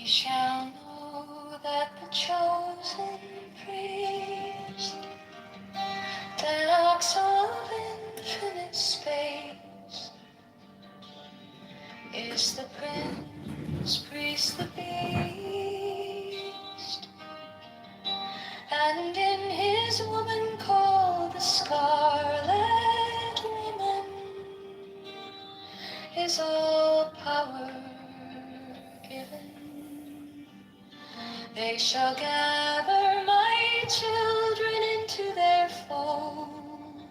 shall know that the chosen priest, the acts of infinite space, is the prince, priest, the beast, and in his woman called the scarlet woman is all power given. They shall gather my children into their fold.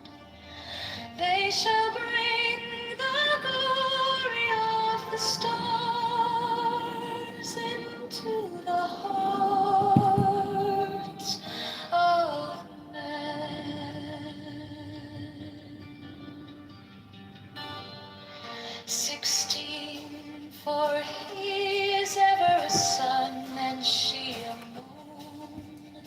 They shall bring the glory of the stars into the hearts of men. 16, for he is ever a sun and she a moon,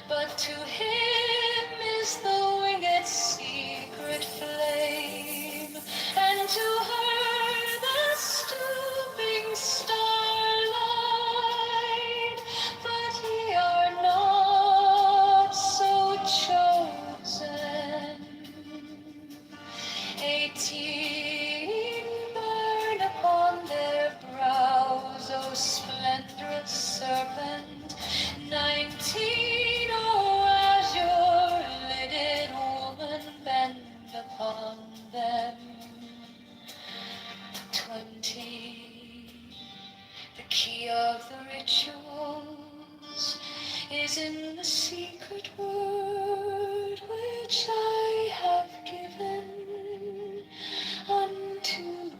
but to him is the winged secret flame, and to her the stooping starlight, but ye are not so chosen. 18 burn upon their brows, O splendorous serpent. 19, O azure-lidded woman, bend upon them. 20, the key of the rituals is in the secret word which I have given unto him.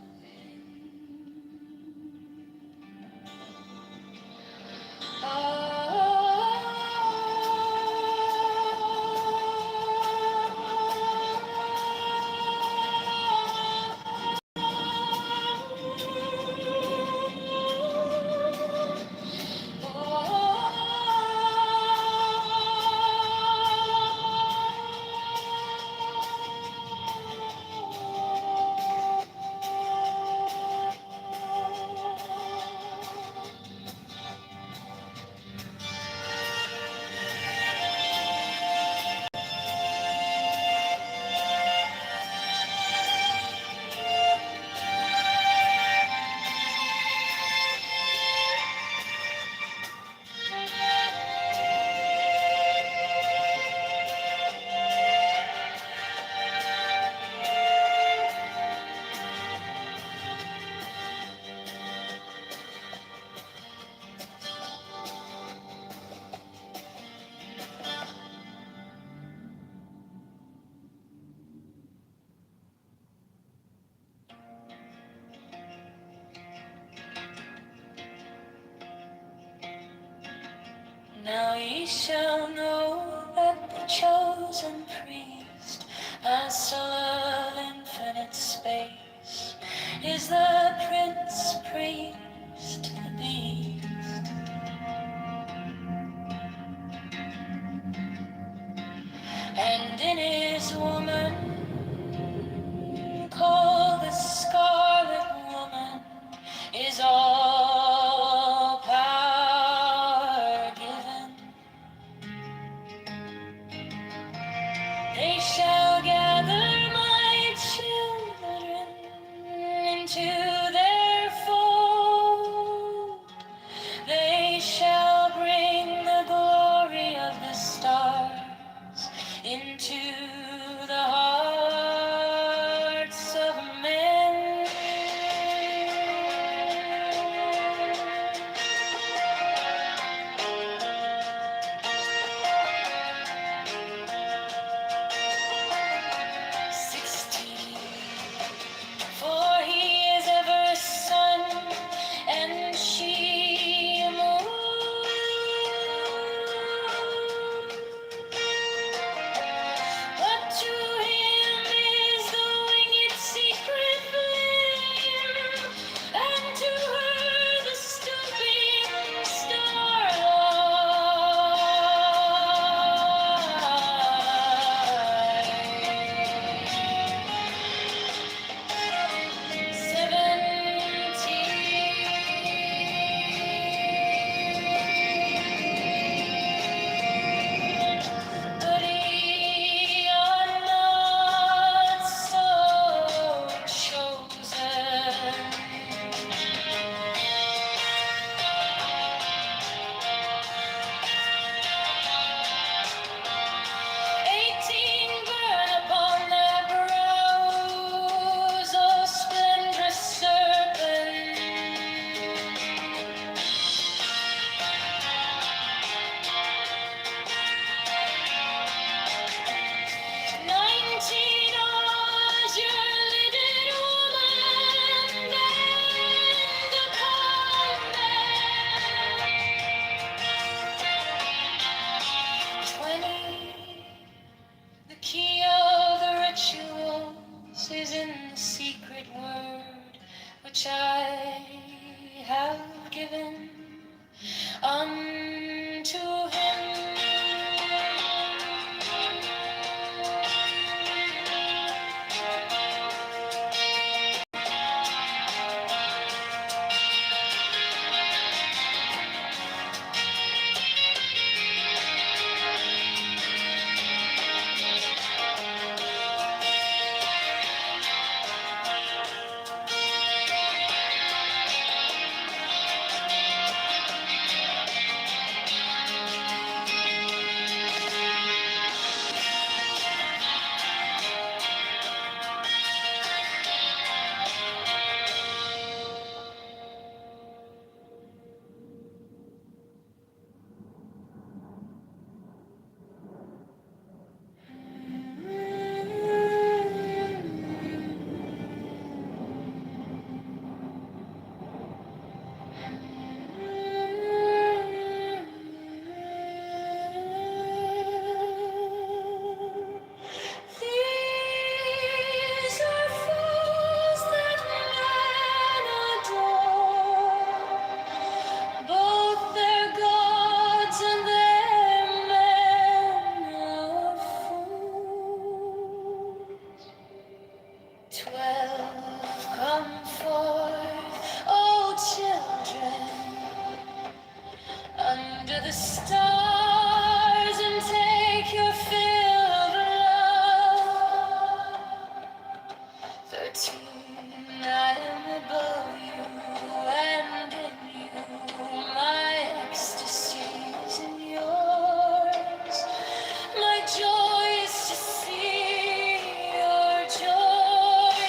Now ye shall know that the chosen priest, master of infinite space, is the prince, priest, the beast. And in his woman, called the scarlet woman, is all power given. They shall gather my children into their fold. They shall bring the glory of the stars into the heart unto him. These are fools that men adore, both their gods and their men are fools. 12 come forth, O children, under the stars, and take your fill of love. 13, I am above you, and in you my ecstasy is in yours. My joy is to see your joy.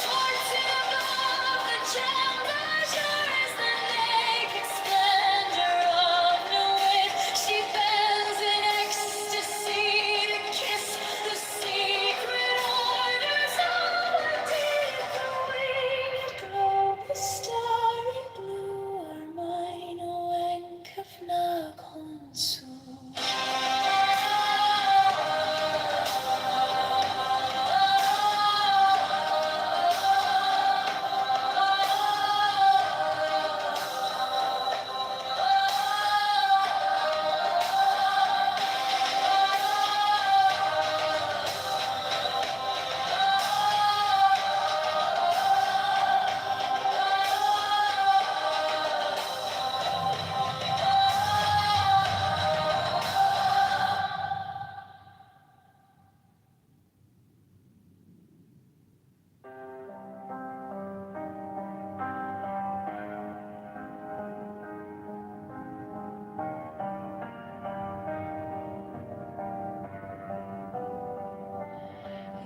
14, above the gem measure is the naked splendor of no weight. She bends in ecstasy to kiss the secret orders of a deeper winged globe. The starry blue are mine, O Enkavna Konsu.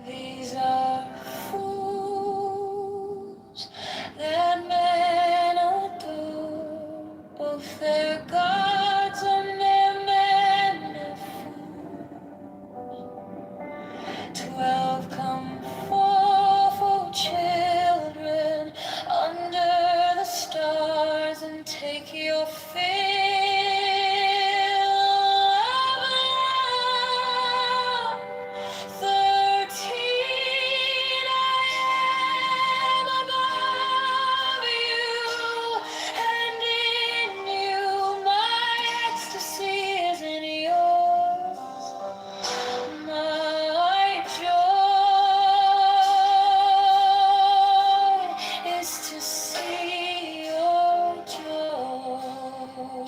These are fools that men adore, both their gods and their men are fools. 12 come forth, O children, under the stars, and take your fill of love. 13, I am above you, and in you my ecstasy is in yours. My joy is to see your joy.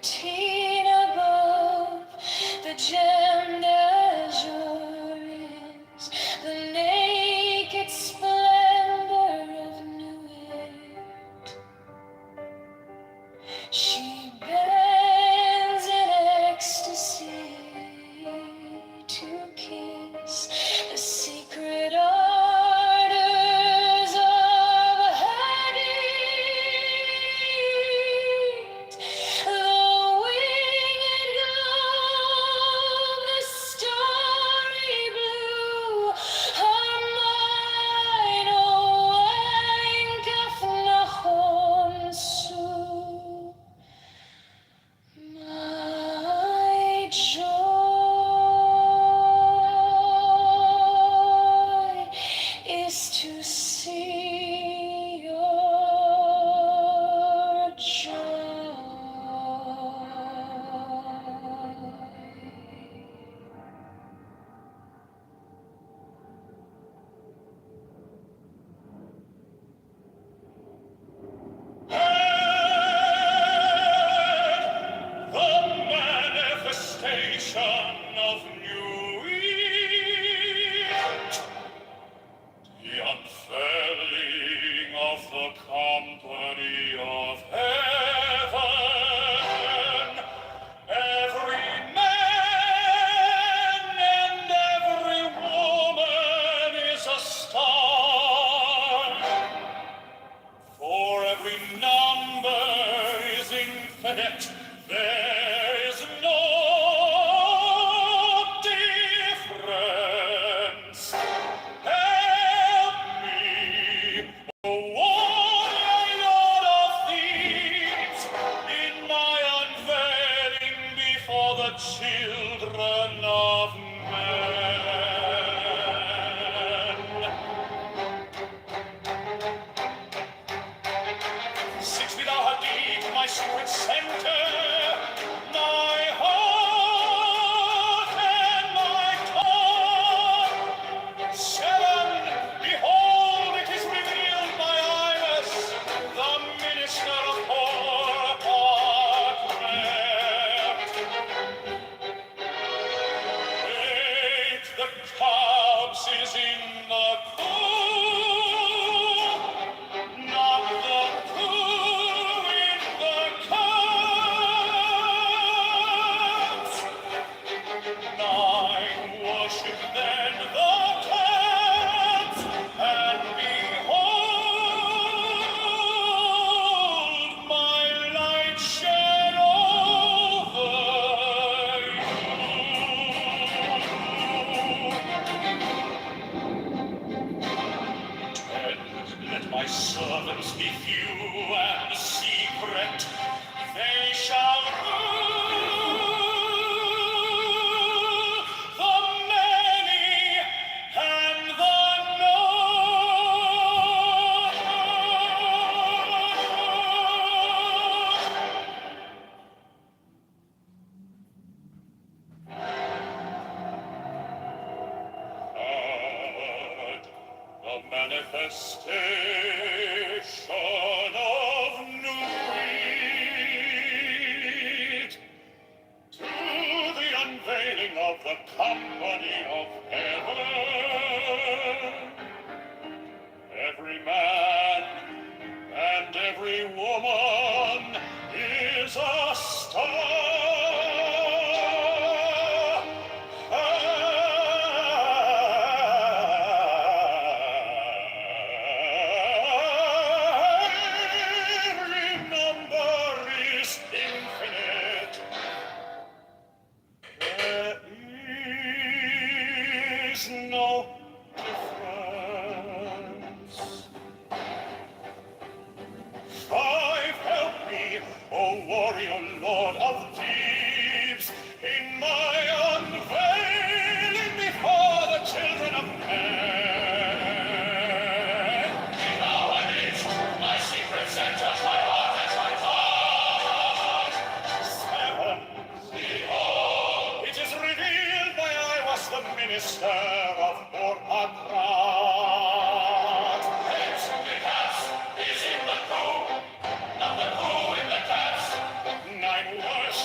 17 above, the gemmed azure is the naked splendor of new it. She bends in ecstasy to kiss the secret ardors of Hades. The winged globe, the starry blue, are mine, O Enkathnakhon Su. My joy is to see your joy. The manifestation of new Eve, the unfurling of the company of heaven, every man and every woman is a star, for every number is infinite. There is no difference. Help me, O warrior Lord of Thebes, in my unveiling before the children of men. 6 feet thou art deep, my secret center, my heart and my tongue. 7, behold, it is revealed my Iris, the minister of four-part prayer. 8, the cubs is in the cool, not the cool in the cubs. 9, worship then the cubs, and behold, my light shed over you. 10, let my servants be few and secret. They shall rule the many and the known. The manifestation of new breed, to the unveiling of the company of heaven. Every man and every woman is a star. Every number is infinite. There is no difference. 5, help me, O warrior Lord of Thebes, in my unveiling before the children of men. Thou art my secret center, my heart and my tongue. 7, behold, it is revealed by I was the minister of Borpatrat. 8, the cast is in the cool, not the cool in the cast. 9, worship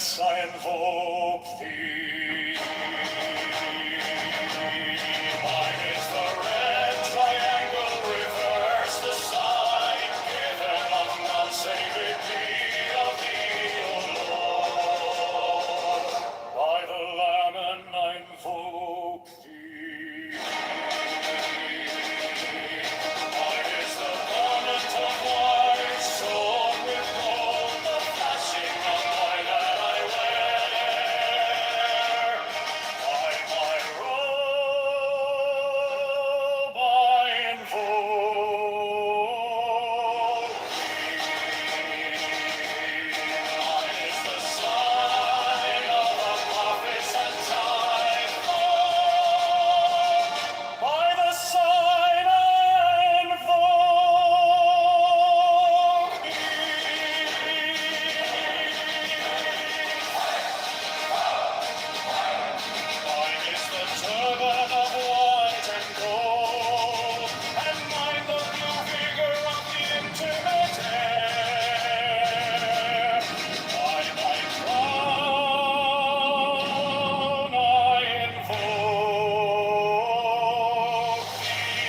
Yes, I invoke thee. Mine is the red triangle, reverse the sign, given of none save it be of thee, O Lord. By the Lamb and I invoke thee. Mine is the garment of white, sewn with gold, the flashing of light that I wear. By my robe I invoke thee. Mine is the sign of the prophets and time. By the sign I invoke Mine is the turban of white and gold, and mine the blue vigor of the intimate air. By my crown I invoke thee.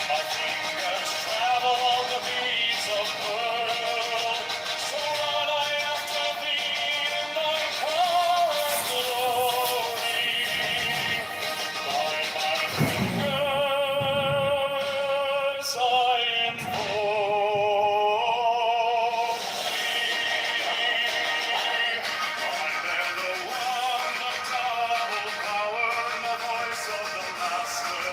My fingers travel all the beads of pearl, so run I after thee in thy power and glory. By my fingers I invoke thee. I bear the wand of double power and the voice of the Master.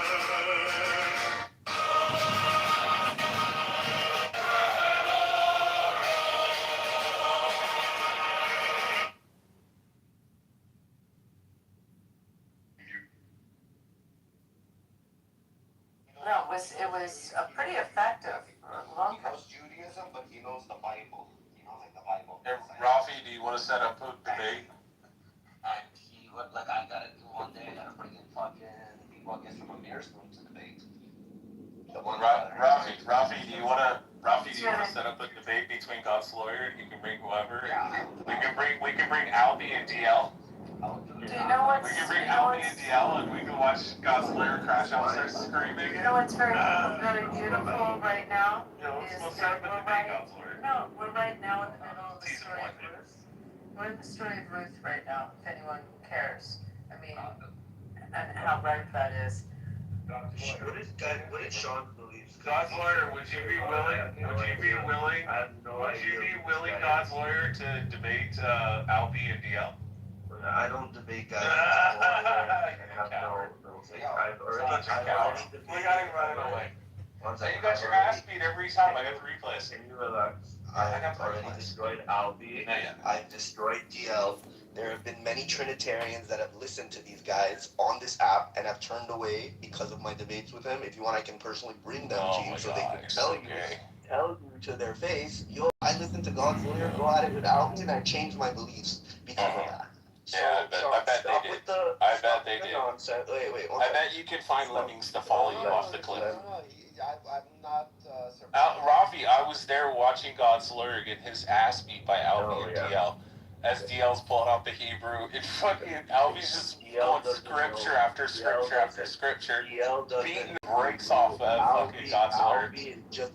No, it was pretty effective for a long He time. knows Judaism, but he knows the Bible. He knows like the Bible. Hey, Rafi, do you want to set up a debate? And he would like I gotta do one day. I gotta bring in fucking people I guess from Amir's room to debate. The one Rafi, do you want to set up a debate between God's lawyer and you can bring whoever? Yeah. We can bring Albie and DL. Do you know what's We can bring Albie and DL and we can watch God's lawyer crash out and start screaming. you know what's very beautiful right now is Let's set up a we're debate, right. God's lawyer. No, we're right now in the middle of the Season story one. of Ruth. We're in the story of Ruth right now. If anyone cares, I mean, and how right that is. What did Sean believe? God's lawyer, would you be willing, God's lawyer, to debate Albie and DL? I don't debate guys. I have no thing. I've already debated. We got him running away. One So you second, got your ass beat every time. I got 3 plays. Can you relax? I've already destroyed Albie. Not yet. I've destroyed DL. There have been many Trinitarians that have listened to these guys on this app and have turned away because of my debates with him. If you want, I can personally bring them to you so they can tell you to their face, yo, I listened to God's lawyer go at it with Albie and I changed my beliefs because of that. So, Yeah, I bet they did. Stop with the nonsense. Wait. I bet you can find lemmings to follow you off the cliff. I'm not Rafi, I was there watching God's lawyer get his ass beat by Albie and DL. As DL's pulling out the Hebrew, and fucking Albie's just going scripture after scripture after scripture, beating the brakes off of fucking God's lawyer.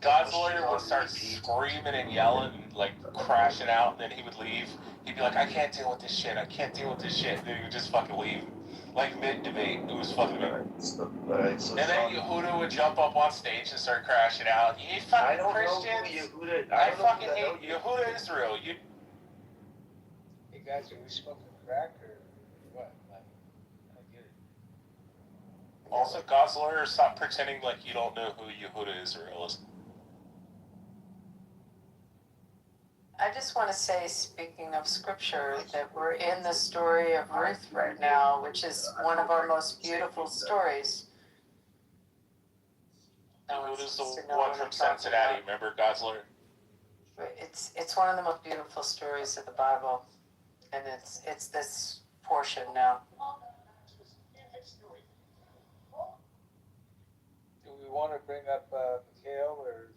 God's lawyer would start screaming and yelling, like crashing out, and then he would leave. He'd be like, I can't deal with this shit, and then he would just fucking leave. Like mid-debate, it was fucking weird. And then Yehuda would jump up on stage and start crashing out. You fucking Christians! I fucking hate Yehuda Israel. Hey guys, are we smoking crack or what? Like, I get it. Also, God's lawyer, stop pretending like you don't know who Yehuda Israel is. I just want to say, speaking of scripture, that we're in the story of Ruth right now, which is one of our most beautiful stories. Yehuda's the one from Cincinnati, remember God's lawyer? It's one of the most beautiful stories of the Bible, and it's this portion now. Do we want to bring up Mikhail or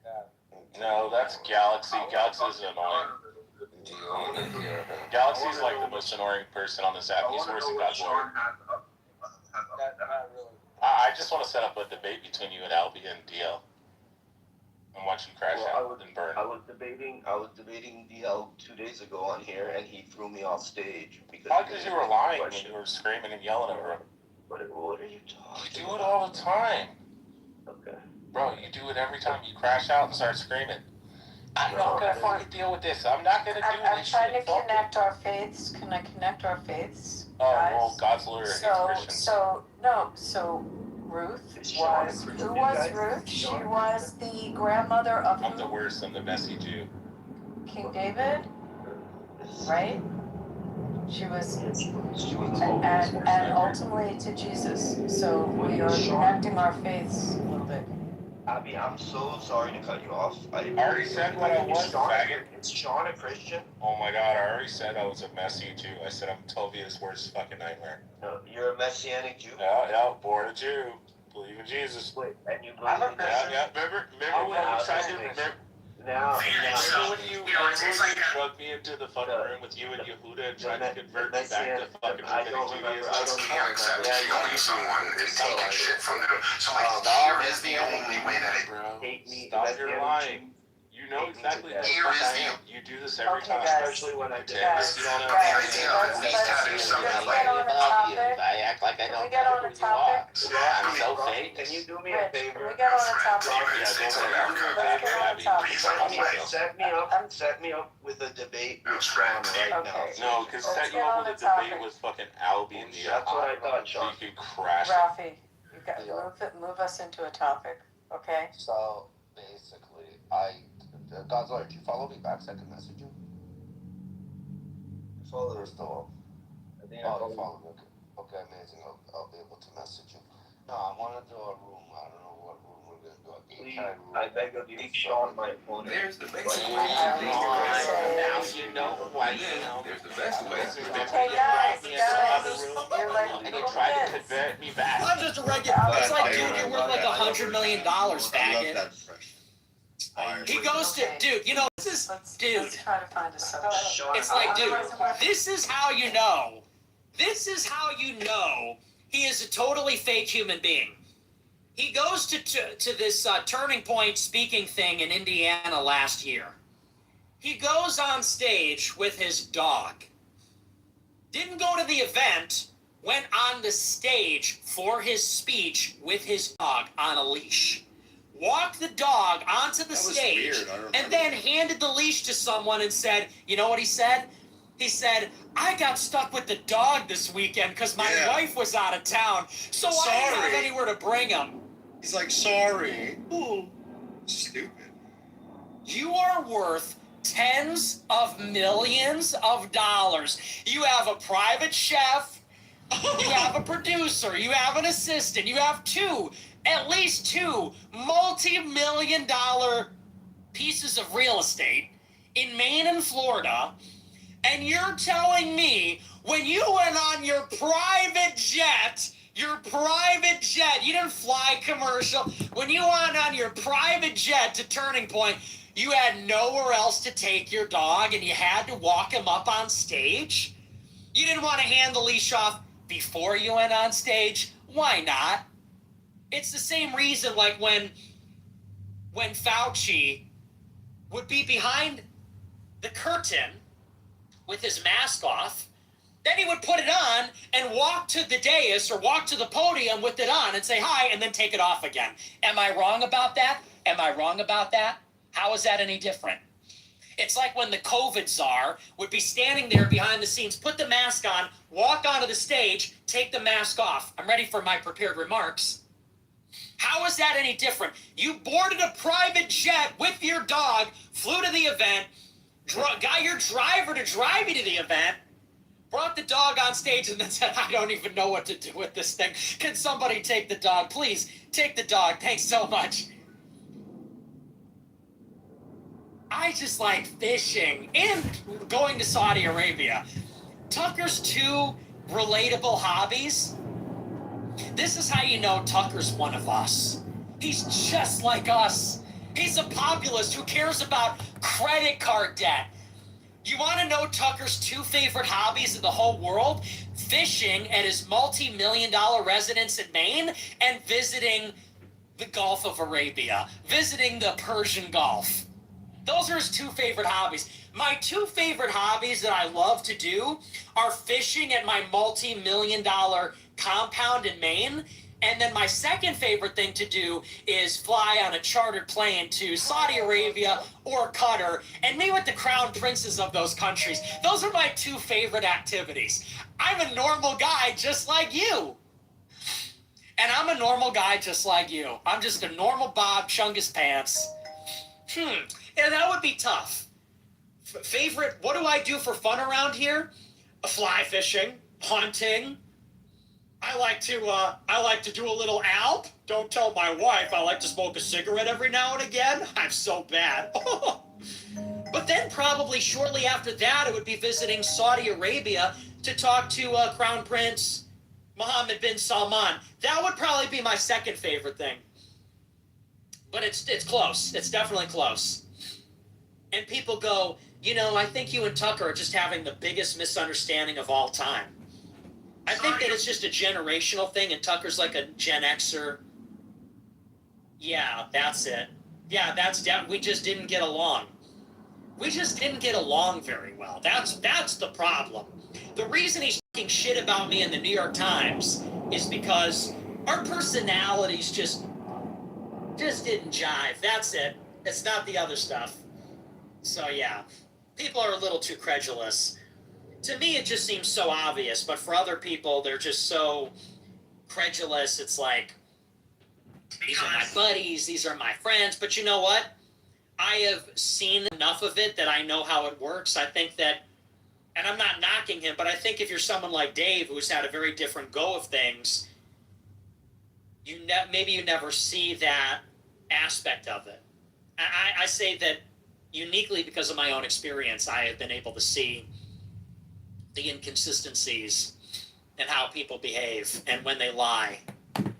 not? No, that's Galaxy. Galaxy's annoying. Galaxy's like the most annoying person on this app. He's worse than God's lawyer. Not really. I just want to set up a debate between you and Albie and DL. And watch you crash out and burn. I was debating DL 2 days ago on here, and he threw me off stage because. Because you were lying when you were screaming and yelling over him. What are you talking You do it all the time. Okay. Bro, you do it every time you crash out and start screaming. I'm not gonna fucking deal with this. I'm not gonna do I'm this trying shit. to connect our faiths. Can I connect our faiths? Oh, guys? well, God's lawyer hates Christians. So Ruth was, who was Ruth? She was the grandmother of I'm the who? worst. I'm the messy Jew. King David, right? She was, and ultimately to Jesus. So we are connecting our faiths a little bit. Abby, I'm so sorry to cut you off. I already said what I was, faggot. Is Sean a Christian? Oh my god, I already said I was a messy Jew. I said I'm Tobia's worst fucking nightmare. No, you're a Messianic Jew? Yeah, born a Jew. Believe in Jesus. Wait, and you I'm a believe in Christian. Yeah, remember when you tried to... Now, Remember when you drugged me into the fucking room with you and Yehuda and tried to convert me back to fucking Judaism? Can't accept stealing someone and taking shit from them. So like fear is the only way that it. Bro, hate me, stop your lying. You know exactly who the fuck I am. You do this every time. guys. especially when I did Guys, You don't know. The idea of me having something Let's like get on a topic. I act like I Can don't we get on a topic? I'm so fake. Can you do me a Rich, can favor? we get on a topic? Yeah, go for it. Let's get on a topic. Set me up with a debate No with Sean strength. right Okay. now. No, because Let's set you get up on with a the topic. debate with fucking Albie and the That's what I thought, so Sean. you could crash it. Rafi, you got, move us into a topic, okay? So basically, God's lawyer, do you follow me back so I can message you? Follow First of all, I think oh, you follow me. Okay, amazing. I'll be able to message you. No, I want to do a room. I don't know what room we're gonna do. Please, A room. I beg of you, Sean my phone. There's the basic Come way on, to Now you know why you know. There's the best way. Okay, guys, you're like, And you little tried to kids. convert me back. I'm just a regular. It's like, dude, you're worth like $100 million, faggot. He goes to, dude, you know, this is, Let's dude, try to find a subject. it's like, dude, this is how you know. This is how you know he is a totally fake human being. He goes to this Turning Point speaking thing in Indiana last year. He goes on stage with his dog. Didn't go to the event, went on the stage for his speech with his dog on a leash. Walked the dog onto the stage and then handed the leash to someone and said, you know what he said? He said, I got stuck with the dog this weekend because my wife was out of town, so I didn't have anywhere to bring him. He's like, sorry. Ooh. Stupid. You are worth tens of millions of dollars. You have a private chef, you have a producer, you have an assistant, you have at least two multi-million-dollar pieces of real estate in Maine and Florida, and you're telling me when you went on your private jet, you didn't fly commercial, when you went on your private jet to Turning Point, you had nowhere else to take your dog and you had to walk him up on stage? You didn't want to hand the leash off before you went on stage? Why not? It's the same reason like when Fauci would be behind the curtain with his mask off, then he would put it on and walk to the dais or walk to the podium with it on and say hi and then take it off again. Am I wrong about that? Am I wrong about that? How is that any different? It's like when the COVID czar would be standing there behind the scenes, put the mask on, walk onto the stage, take the mask off. I'm ready for my prepared remarks. How is that any different? You boarded a private jet with your dog, flew to the event, got your driver to drive you to the event, brought the dog on stage, and then said, I don't even know what to do with this thing. Can somebody take the dog? Please, take the dog. Thanks so much. I just like fishing and going to Saudi Arabia. Tucker's two relatable hobbies. This is how you know Tucker's one of us. He's just like us. He's a populist who cares about credit card debt. You want to know Tucker's 2 favorite hobbies in the whole world? Fishing at his multi-million-dollar residence in Maine and visiting the Gulf of Arabia, visiting the Persian Gulf. Those are his 2 favorite hobbies. My 2 favorite hobbies that I love to do are fishing at my multi-million-dollar compound in Maine. And then my second favorite thing to do is fly on a chartered plane to Saudi Arabia or Qatar and meet with the crown princes of those countries. Those are my 2 favorite activities. I'm a normal guy just like you. And I'm a normal guy just like you. I'm just a normal Bob Chungus Pants. Yeah, that would be tough. Favorite, what do I do for fun around here? Fly fishing, hunting. I like to do a little alp. Don't tell my wife. I like to smoke a cigarette every now and again. I'm so bad. But then probably shortly after that, it would be visiting Saudi Arabia to talk to Crown Prince Mohammed bin Salman. That would probably be my second favorite thing. But it's close. It's definitely close. And people go, you know, I think you and Tucker are just having the biggest misunderstanding of all time. I think that it's just a generational thing, and Tucker's like a Gen Xer. Yeah, that's it. Yeah, we just didn't get along. We just didn't get along very well. That's the problem. The reason he's talking shit about me in the New York Times is because our personalities just didn't jive. That's it. It's not the other stuff. So yeah, people are a little too credulous. To me, it just seems so obvious, but for other people, they're just so credulous. It's like, these are my buddies, these are my friends, but you know what? I have seen enough of it that I know how it works. I think that, and I'm not knocking him, but I think if you're someone like Dave, who's had a very different go of things, maybe you never see that aspect of it. I say that uniquely because of my own experience, I have been able to see the inconsistencies and how people behave and when they lie. And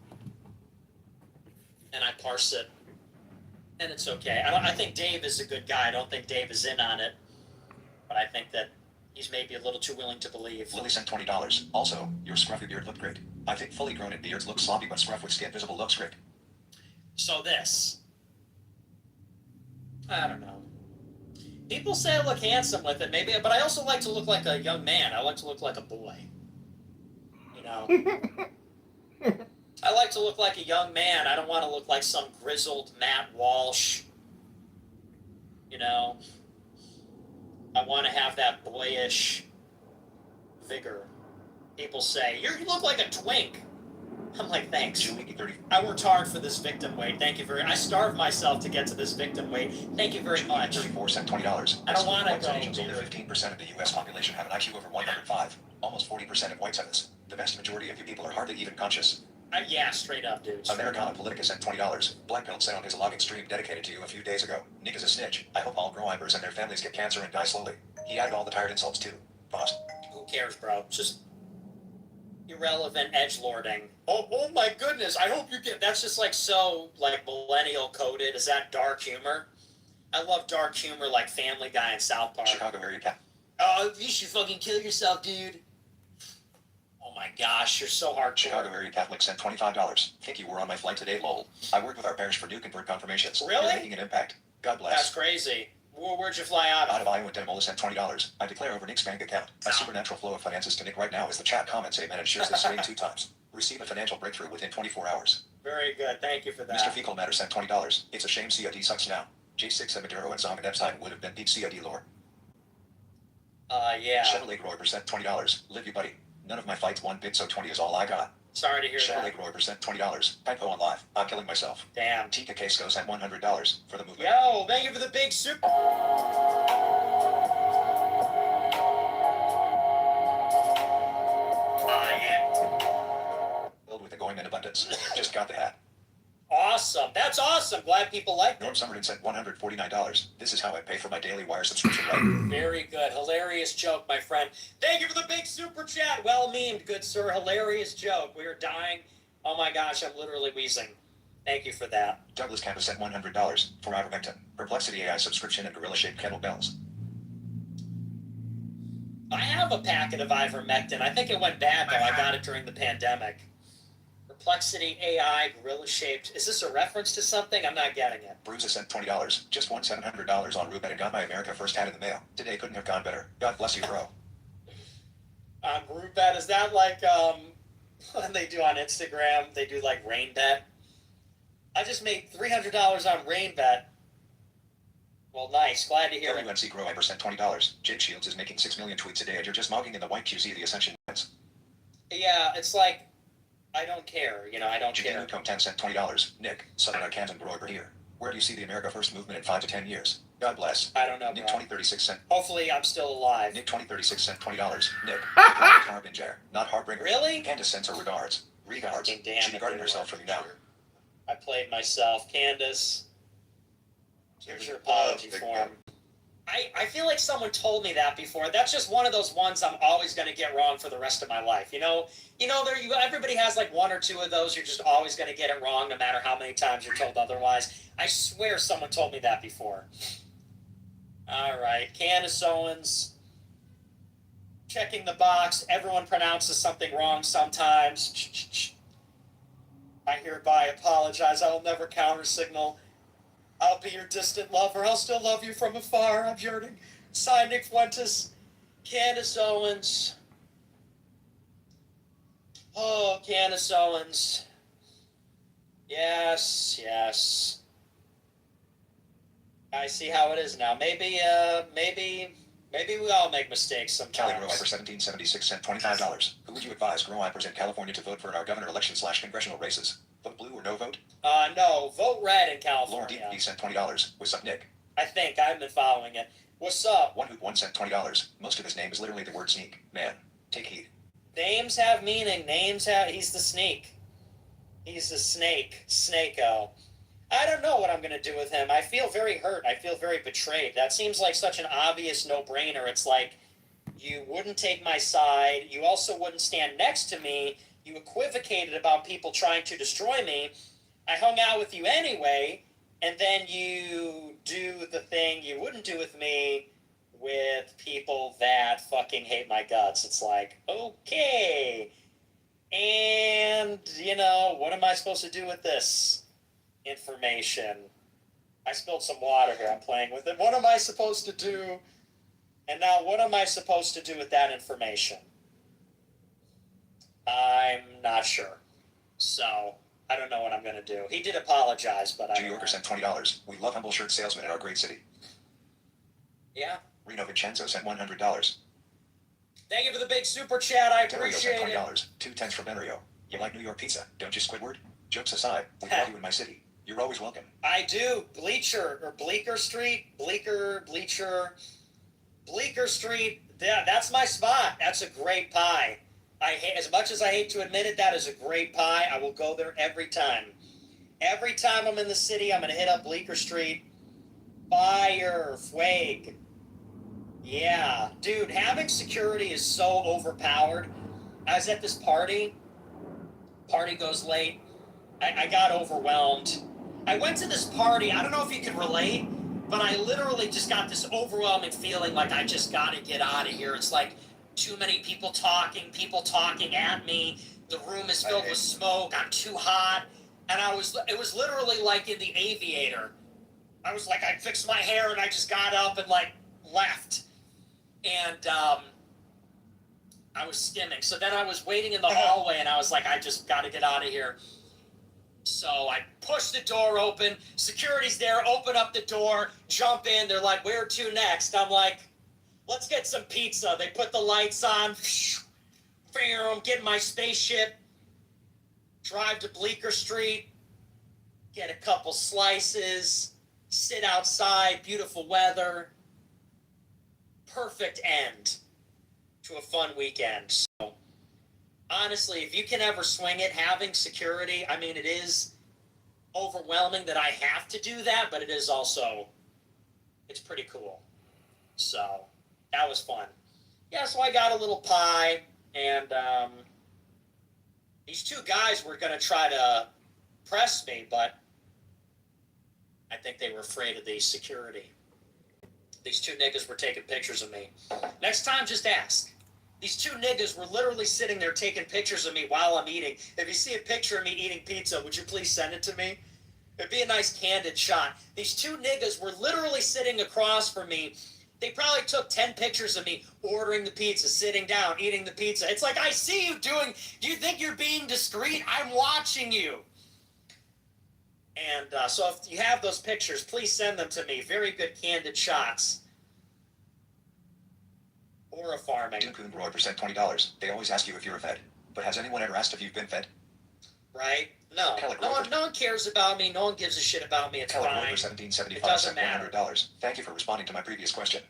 I parse it. And it's okay. I think Dave is a good guy. I don't think Dave is in on it. But I think that he's maybe a little too willing to believe. Lily sent $20. Also, your scruffy beard looked great. I think fully grown beards look sloppy, but scruff with skin visible looks great. So this. I don't know. People say I look handsome with it, maybe, but I also like to look like a young man. I like to look like a boy. You know? I like to look like a young man. I don't want to look like some grizzled Matt Walsh. You know? I want to have that boyish vigor. People say, you look like a twink. I'm like, thanks. I worked hard for this victim weight. Thank you very much. I starved myself to get to this victim weight. Thank you very much. 34 sent $20. I don't want to White go. Asians, only 15% of the U.S. population have an IQ over 105. Almost 40% of whites have this. The vast majority of you people are hardly even conscious. Yeah, straight up, dude. Americana Politica sent $20. Blackpilled said on his logging stream dedicated to you a few days ago. Nick is a snitch. I hope all grow-ibers and their families get cancer and die slowly. He added all the tired insults too. Boss. Who cares, bro? Just irrelevant edgelording. Oh my goodness! I hope you get. That's just like so like millennial coded. Is that dark humor? I love dark humor like Family Guy and South Park. Chicago area cat. Oh, you should fucking kill yourself, dude. Oh my gosh, you're so hard. Chicago area Catholic sent $25. Think you were on my flight today, lol. I work with our parish for new convert confirmations. Really? You're making an impact. God bless. That's crazy. Where'd you fly out of? Out of Iowa, Demola sent $20. I declare over Nick's bank account. A supernatural flow of finances to Nick right now as the chat comments amen and shares the stream 2 times. Receive a financial breakthrough within 24 hours. Very good. Thank you for that. Mr. Fecal Matter sent $20. It's a shame CID sucks now. J6 and Maduro and Zong and Epstein would have been deep CID lore. Yeah. Chevrolet Groiber sent $20. Live you, buddy. None of my fights 1 bit, so 20 is all I got. Sorry to hear Chevrolet that. Groiber sent $20. Typo on live. I'm killing myself. Damn. Tika Casco sent $100 for the movement. Yo, thank you for the big super. Filled with the going in abundance. Just got the hat. Awesome. That's awesome. Glad people like Norm it. Summerton sent $149. This is how I pay for my daily wire subscription, right? Very good. Hilarious joke, my friend. Thank you for the big super chat. Well memed, good sir. Hilarious joke. We are dying. Oh my gosh, I'm literally wheezing. Thank you for that. Douglas Campus sent $100 for ivermectin, Perplexity AI subscription, and gorilla-shaped kettlebells. I have a packet of ivermectin. I think it went bad, though. I got it during the pandemic. Perplexity AI, gorilla-shaped. Is this a reference to something? I'm not getting it. Bruises sent $20. Just won $700 on Rubet and got my America First hat in the mail. Today couldn't have gone better. God bless you, bro. Rubet, is that like when they do on Instagram, they do like rain bet? I just made $300 on rain bet. Well, nice. Glad to hear it. WMC Grow Iver sent $20. Jake Shields is making 6 million tweets a day and you're just mogging in the white QZ the Ascension wins. Yeah, it's like, I don't care. You know, I don't care. Jimmy 10 sent $20. Nick, Southern Arkansas bro over here. Where do you see the America First movement in 5 to 10 years? God bless. I don't know, Nick bro. 2036 sent. Hopefully I'm still alive. Nick 2036 sent $20. Nick, Harbinger, not Heartbringer. Really? Candace sends her regards. Regards. Fucking damn She it, guarded dude. herself from you now. I played myself. Candace, here's your apology form. I feel like someone told me that before. That's just one of those ones I'm always going to get wrong for the rest of my life. You know, everybody has like one or two of those. You're just always going to get it wrong no matter how many times you're told otherwise. I swear someone told me that before. All right. Candace Owens. Checking the box. Everyone pronounces something wrong sometimes. I hereby apologize. I will never counter-signal. I'll be your distant lover. I'll still love you from afar. I'm yearning. Signed, Nick Fuentes. Candace Owens. Oh, Candace Owens. Yes, yes. I see how it is now. Maybe we all make mistakes Kelly sometimes. Grow Iver 1776 sent $25. Who would you advise Grow Ivers in California to vote for in our governor election / congressional races? Vote blue or no vote? No, vote red in Lauren California. D sent $20. What's up, Nick? I think I've been following it. What's up? One Hoop 1 sent $20. Most of his name is literally the word sneak. Man, take heed. Names have meaning. He's the sneak. He's the snake. Snake-o. I don't know what I'm going to do with him. I feel very hurt. I feel very betrayed. That seems like such an obvious no-brainer. It's like, you wouldn't take my side. You also wouldn't stand next to me. You equivocated about people trying to destroy me. I hung out with you anyway, and then you do the thing you wouldn't do with me with people that fucking hate my guts. It's like, okay. And, what am I supposed to do with this information? I spilled some water here. I'm playing with it. What am I supposed to do? And now what am I supposed to do with that information? I'm not sure. So, I don't know what I'm going to do. He did apologize, but I New Yorker sent $20. We love humble shirt salesmen in our great city. Yeah. Reno Vincenzo sent $100. Thank you for the big super chat. I Dario appreciate sent it. $20. 2 from Benario. You like New York pizza, don't you, Squidward? Jokes aside, we love you in my city. You're always welcome. I do. Bleecker Street. Bleecker Street. Yeah, that's my spot. That's a great pie. As much as I hate to admit it, that is a great pie. I will go there every time. Every time I'm in the city, I'm going to hit up Bleecker Street. Fire. Fueg. Yeah. Dude, having security is so overpowered. I was at this party. Party goes late. I got overwhelmed. I went to this party. I don't know if you can relate, but I literally just got this overwhelming feeling like I just got to get out of here. It's like too many people talking at me. The room is filled with smoke. I'm too hot. And it was literally like in The Aviator. I was like, I fixed my hair and I just got up and left. And I was stimming. So then I was waiting in the hallway and I was like, I just got to get out of here. So I pushed the door open. Security's there. Open up the door. Jump in. They're like, where to next? I'm like, let's get some pizza. They put the lights on. Get in my spaceship. Drive to Bleecker Street. Get a couple slices. Sit outside. Beautiful weather. Perfect end to a fun weekend. So, honestly, if you can ever swing it, having security, I mean, it is overwhelming that I have to do that, but it is also, it's pretty cool. So, that was fun. Yeah, so I got a little pie, and these two guys were going to try to press me, but I think they were afraid of the security. These two niggas were taking pictures of me. Next time, just ask. These two niggas were literally sitting there taking pictures of me while I'm eating. If you see a picture of me eating pizza, would you please send it to me? It'd be a nice candid shot. These two niggas were literally sitting across from me. They probably took 10 pictures of me ordering the pizza, sitting down, eating the pizza. It's like, I see you doing, do you think you're being discreet? I'm watching you. And so if you have those pictures, please send them to me. Very good candid shots. Or a farming. Dookoon Roy % $20. They always ask you if you're fed. But has anyone ever asked if you've been fed? Right? No. No one cares about me. No one gives a shit about me. It's fine. It doesn't matter. $175. Thank you for responding to my previous question.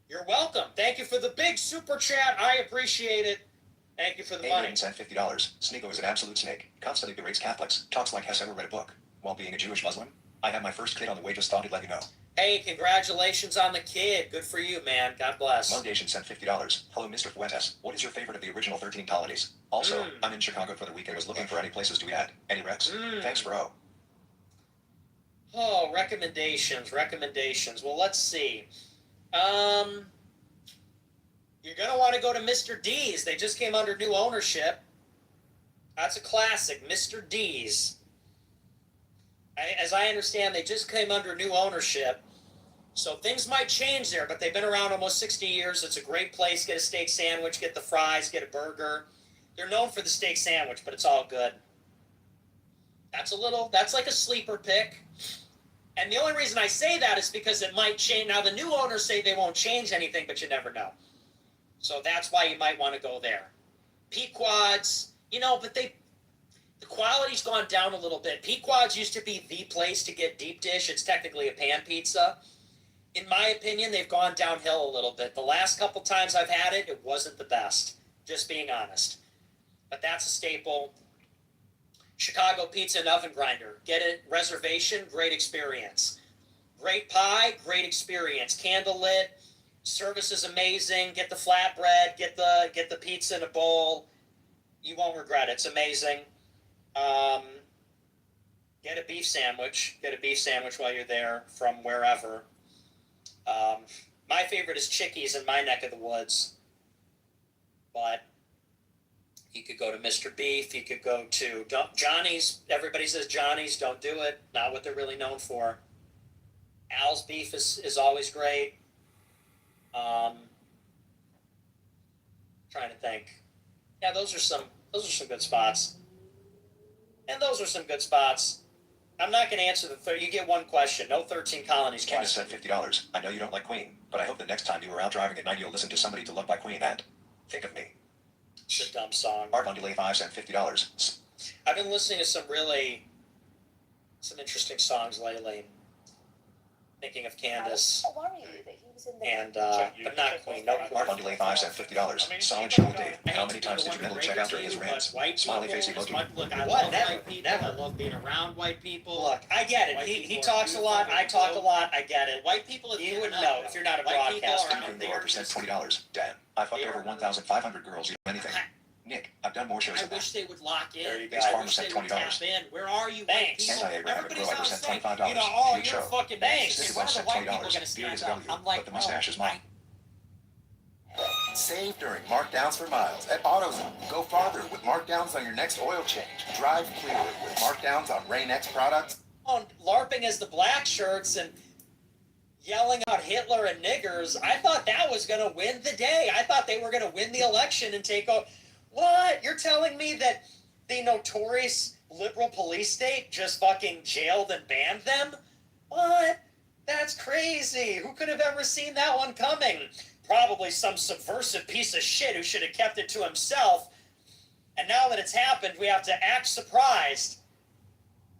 You're welcome. Thank you for the big super chat. I appreciate it. Thank you for the money. Sent $50. Sneeko is an absolute snake. Constantly berates Catholics. Talks like has ever read a book. While being a Jewish Muslim, I had my first kid on the way. Just thought I'd let you know. Hey, congratulations on the kid. Good for you, man. God bless. Mundation sent $50. Hello, Mr. Fuentes. What is your favorite of the original 13 colonies? Also, I'm in Chicago for the weekend. Was looking for any places to add. Any recs? Thanks, bro. Oh, recommendations. Well, let's see. You're going to want to go to Mr. D's. They just came under new ownership. That's a classic, Mr. D's. As I understand, they just came under new ownership. So things might change there, but they've been around almost 60 years. It's a great place. Get a steak sandwich, get the fries, get a burger. They're known for the steak sandwich, but it's all good. That's like a sleeper pick. And the only reason I say that is because it might change. Now, the new owners say they won't change anything, but you never know. So that's why you might want to go there. Pequod's, but the quality's gone down a little bit. Pequod's used to be the place to get deep dish. It's technically a pan pizza. In my opinion, they've gone downhill a little bit. The last couple times I've had it, it wasn't the best. Just being honest. But that's a staple. Chicago Pizza and Oven Grinder. Get it? Reservation, great experience. Great pie, great experience. Candle lit. Service is amazing. Get the flatbread. Get the pizza in a bowl. You won't regret it. It's amazing. Get a beef sandwich. Get a beef sandwich while you're there from wherever. My favorite is Chickies in my neck of the woods. But you could go to Mr. Beef. You could go to Johnny's. Everybody says Johnny's. Don't do it. Not what they're really known for. Al's Beef is always great. Trying to think. Yeah, those are some good spots. And those are some good spots. I'm not going to answer the third. You get one question. No 13 colonies Candace question. sent $50. I know you don't like Queen, but I hope the next time you are out driving at night you'll listen to Somebody to Love by Queen and think of me. It's a dumb song. Art on Delay 5 sent $50. I've been listening to some interesting songs lately. Thinking of Candace. And, but not Queen. No Queen. Art on Delay 5 sent $50. Solid show, Dave. How many times did you mentally check out during his rants? Smiley face emoji. Look, I love white people. I love being around white people. Look, I get it. He talks a lot. I talk a lot. I get it. White people, you wouldn't know if you're not a broadcaster. $20. Damn. I fucked over 1,500 girls. You know anything? Nick, I've done more shows I than that. wish they would lock in. I wish they would tap in. Where are you, Thanks. white people? Anti-Abrahamic Everybody's Grow on sent saying, $25. oh, Huge you're show. fucking thanks. This When are one the sent white people $20. going to Beard stand is up? W, I'm like, but the mustache is mine. Save during markdowns for miles at AutoZone. Go farther with markdowns on your next oil change. Drive clearer with markdowns on Rain-X products. On LARPing as the black shirts and yelling out Hitler and niggers, I thought that was going to win the day. I thought they were going to win the election and take over. What? You're telling me that the notorious liberal police state just fucking jailed and banned them? What? That's crazy. Who could have ever seen that one coming? Probably some subversive piece of shit who should have kept it to himself. And now that it's happened, we have to act surprised.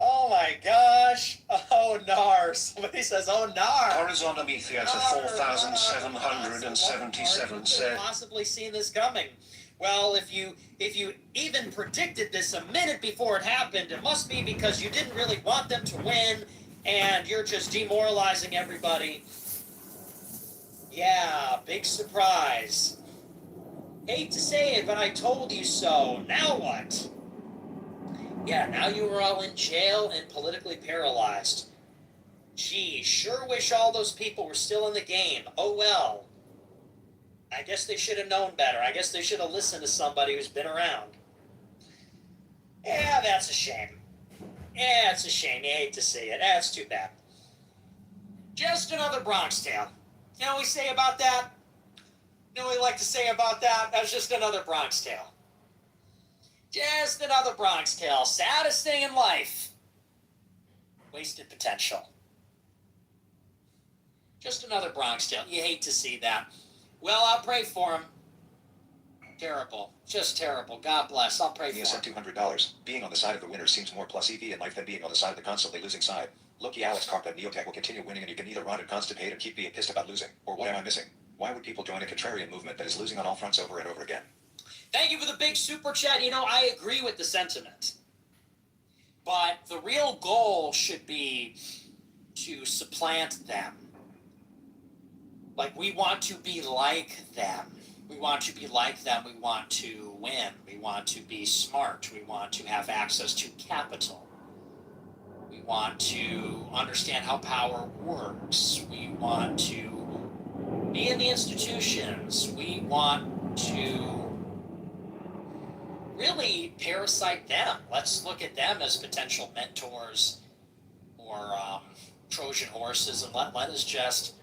Oh my gosh. Oh, nar. Somebody says, oh, nar. Horizontal Theater 4777 said. Possibly seen this coming. Well, if you even predicted this a minute before it happened, it must be because you didn't really want them to win and you're just demoralizing everybody. Yeah, big surprise. Hate to say it, but I told you so. Now what? Yeah, now you are all in jail and politically paralyzed. Gee, sure wish all those people were still in the game. Oh well. I guess they should have known better. I guess they should have listened to somebody who's been around. Yeah, that's a shame. Yeah, it's a shame. You hate to see it. That's too bad. Just another Bronx tale. You know what we say about that? You know what we like to say about that? That's just another Bronx tale. Just another Bronx tale. Saddest thing in life. Wasted potential. Just another Bronx tale. You hate to see that. Well, I'll pray for him. Terrible. Just terrible. God bless. I'll pray for him. Sent $200. Being on the side of the winner seems more plus EV in life than being on the side of the constantly losing side. Loki Alex Carp Neotech will continue winning and you can either rot and constipate and keep being pissed about losing. Or what am I missing? Why would people join a contrarian movement that is losing on all fronts over and over again? Thank you for the big super chat. You know, I agree with the sentiment. But the real goal should be to supplant them. Like, we want to be like them. We want to be like them. We want to win. We want to be smart. We want to have access to capital. We want to understand how power works. We want to be in the institutions. We want to really parasite them. Let's look at them as potential mentors or Trojan horses, and let us just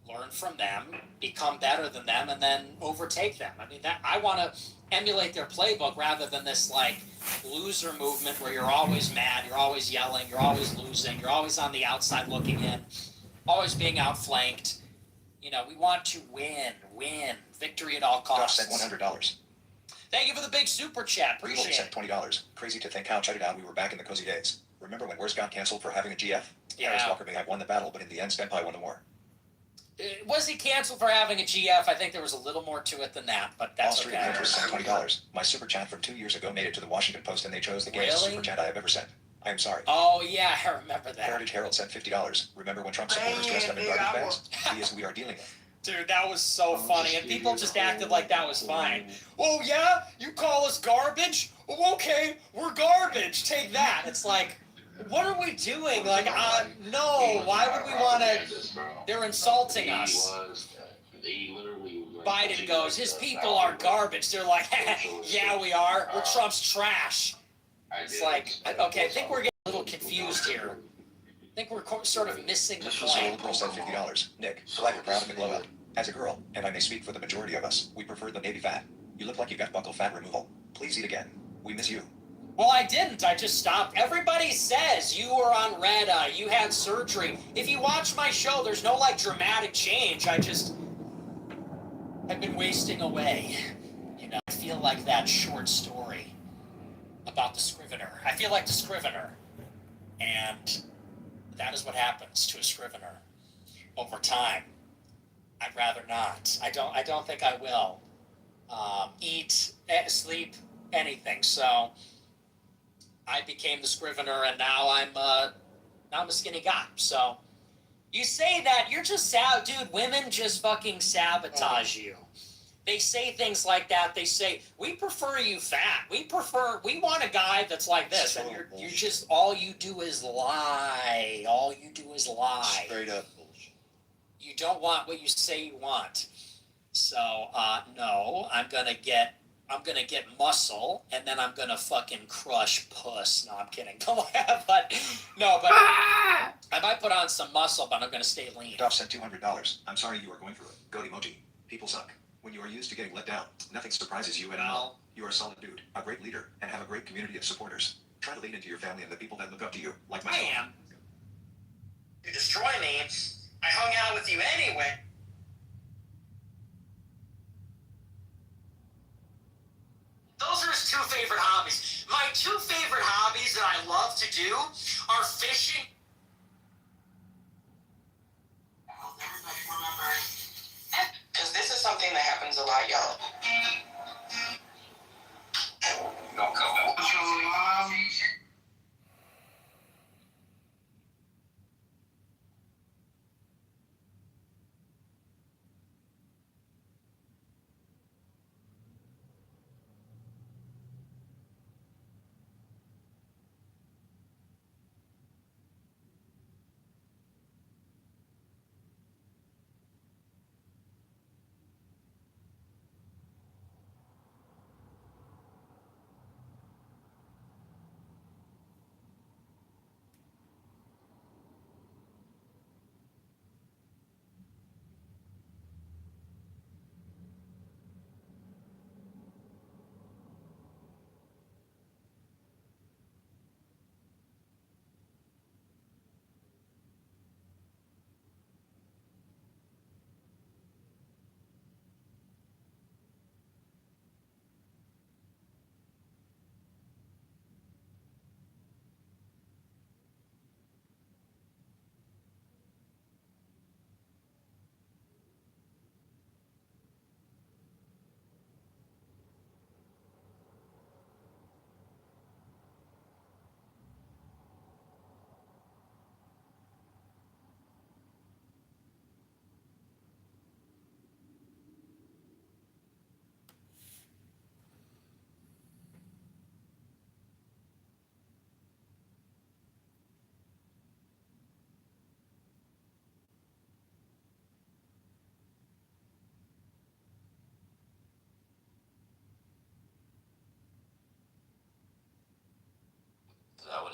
learn from them, become better than them, and then overtake them. I mean, that I want to emulate their playbook rather than this like loser movement where you're always mad, you're always yelling, you're always losing, you're always on the outside looking in, always being outflanked. You know, we want to win, victory at all costs. Sent $100. Thank you for the big super chat. Appreciate it. Sent $20. Crazy to think how checked out we were back in the cozy days. Remember when Wars got canceled for having a GF? Yeah. Harris Walker may have won the battle, but in the end, Senpai won the war. Was he canceled for having a GF? I think there was a little more to it than that, but that's All Street okay. Hunters sent $20. My super chat from 2 years ago made it to the Washington Post, and they chose the gayest Really? super chat I have ever sent. I am sorry. Oh, yeah, I remember that. Heritage Herald sent $50. Remember when Trump supporters dressed up in garbage bags? He is who we are dealing with. Dude, that was so funny, and people just acted like that was fine. Oh, yeah? You call us garbage? Oh, okay, we're garbage. Take that. It's like, what are we doing? Like, no, why would we want to? They're insulting us. Biden goes, his people are garbage. They're like, yeah, we are. We're Trump's trash. It's like, okay, I think we're getting a little confused here. I think we're sort of missing the point. Girl sent $50. Nick, glad you're proud of the glow up. As a girl, and I may speak for the majority of us, we prefer the baby fat. You look like you got buccal fat removal. Please eat again. We miss you. Well, I didn't. I just stopped. Everybody says you were on Retta, you had surgery. If you watch my show, there's no, like, dramatic change. I've been wasting away. You know, I feel like that short story about the Scrivener. I feel like the Scrivener. And that is what happens to a Scrivener over time. I'd rather not. I don't think I will. Eat, sleep, anything. So I became the Scrivener, and now I'm a skinny guy. So you say that, you're just sad, dude. Women just fucking sabotage you. They say things like that. They say, we prefer you fat. We want a guy that's like this. And you're just, all you do is lie. All you do is lie. Straight up. You don't want what you say you want. So, no, I'm gonna get muscle, and then I'm gonna fucking crush puss. No, I'm kidding. but I might put on some muscle, but I'm gonna stay lean. Duff sent $200. I'm sorry you are going through it. Goat emoji. People suck. When you are used to getting let down, nothing surprises you anymore. You are a solid dude, a great leader, and have a great community of supporters. Try to lean into your family and the people that look up to you, like myself. I am. You destroy me. I hung out with you anyway. Those are his two favorite hobbies. My two favorite hobbies that I love to do are fishing. I hope everybody remembers. Because this is something that happens a lot, y'all. Don't come out.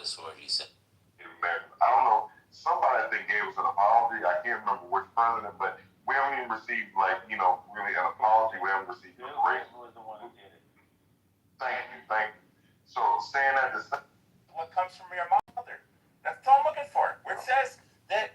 this where he said, I don't know. Somebody I think gave us an apology. I can't remember which president, but we haven't even received really an apology. We haven't received a break. was the one who did it. Thank you. So saying that to say What comes from your mother? That's all I'm looking for. Where it says that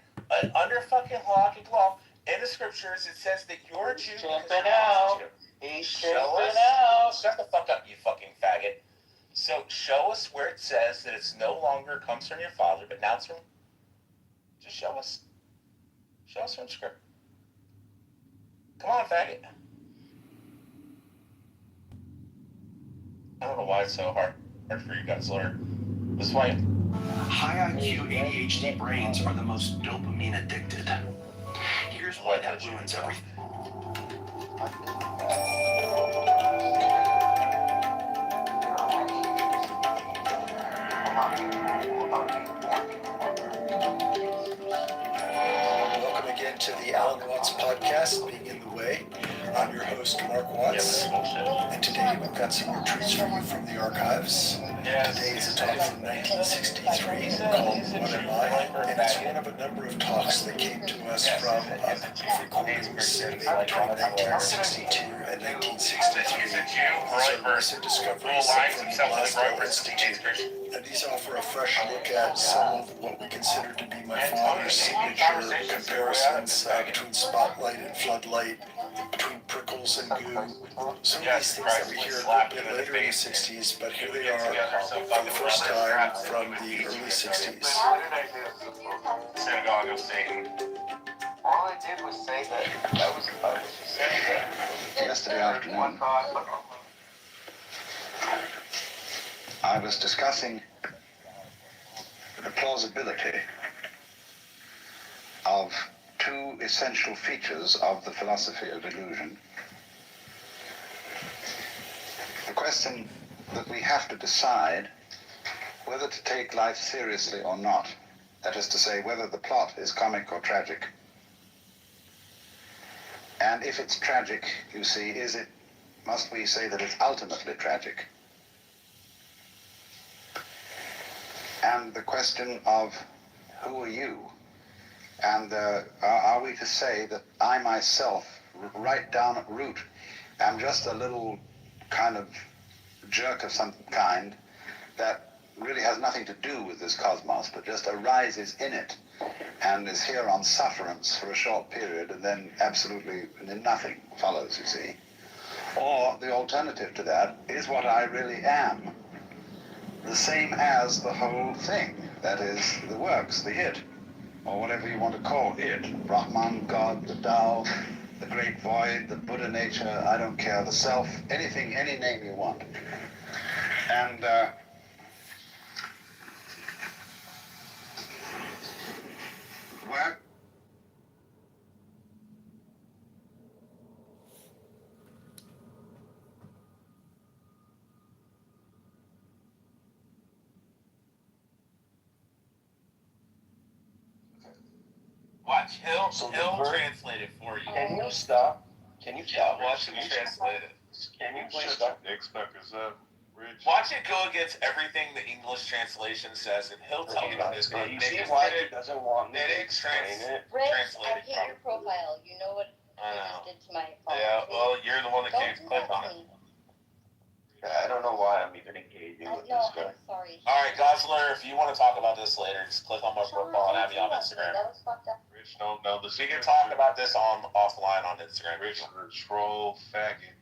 under fucking lock and law in the scriptures, it says that you're a Jew. Jumping out. He's jumping out. Shut the fuck up, you fucking faggot. So show us where it says that it's no longer comes from your father, but now it's from. Just show us. Show us from script. Come on, faggot. I don't know why it's so hard for you guys to learn. This is why. High IQ ADHD brains are the most dopamine addicted. Here's why that ruins everything. Welcome again to the Alan Watts podcast, Being in the Way. I'm your host, Mark Watts, and today we've got some more treats for you from the archives. Today is a talk from 1963 called What Am I? And it's one of a number of talks that came to us from recordings made between 1962 and 1963. These are recent discoveries from the Glasgow Institute, and these offer a fresh look at some of what we consider to be my father's signature comparisons between spotlight and floodlight, between prickles and goo. Some of these things that we hear a little bit later in the 60s, but here they are for the first time from the early 60s. Synagogue of Satan. All I did was say that was just saying that. Yesterday afternoon, I was discussing the plausibility of two essential features of the philosophy of illusion. The question that we have to decide whether to take life seriously or not. That is to say, whether the plot is comic or tragic. And if it's tragic, you see, must we say that it's ultimately tragic? And the question of who are you? And are we to say that I myself, right down at root, am just a little kind of jerk of some kind that really has nothing to do with this cosmos, but just arises in it and is here on sufferance for a short period, and then then nothing follows, you see. Or the alternative to that is what I really am, the same as the whole thing, that is, the works, the it, or whatever you want to call it, Brahman, God, the Tao, the great void, the Buddha nature, I don't care, the self, anything, any name you want. And well, Watch, he'll translate it for you. Can you stop? Yeah, watch him translate it. Can you please stop? Watch it go against everything the English translation says, and he'll tell you this. You see why he doesn't want me to explain it? Rich, I hate your profile. You know what I you know. just did to my phone. Yeah, well, you're the one that Don't came to do click that on to it. me. I don't know why I'm even engaging with No, this guy. I'm sorry. All right, Gosler, if you want to talk about this later, just click on my Sean, profile and don't have me do on that to me. Instagram. That was fucked up. Rich don't know the We can talk about this offline on Instagram. Rich troll faggot.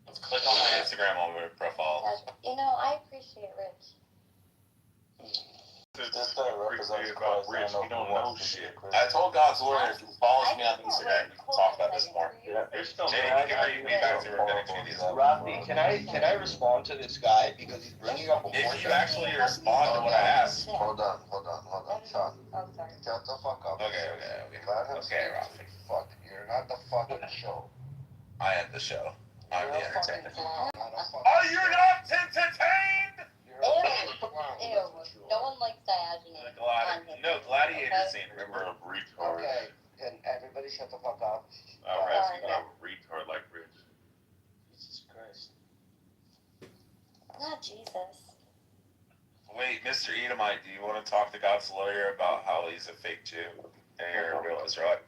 Let's click on my Instagram on my profile. You know, I appreciate Rich. This guy represents about Christ. Rich, I he don't know shit. I told Godsler if he follows me on Instagram, we can talk about this more. Rich don't Jay, know you can bring me back to Rabbinic Judaism. Rafi, can I respond to this guy because he's bringing up a If point? you actually respond to what I asked. Hold on, son. Oh, sorry. Shut the fuck up. Okay. Let him Okay, speak. Rafi. Fuck, you're not the fucking show. I am the show. I'm You're the a fucking entertainer. clown, not a fucking Are you not entertained? You're a fucking clown. Ew. No one likes Diogenes. No, Gladiator scene, remember? retard. Okay, and everybody shut the fuck up. I'll ask you about a retard like Rich. Jesus Christ. Not Jesus. Wait, Mr. Edomite, do you want to talk to God's lawyer about how he's a fake Jew and you're a real Israelite?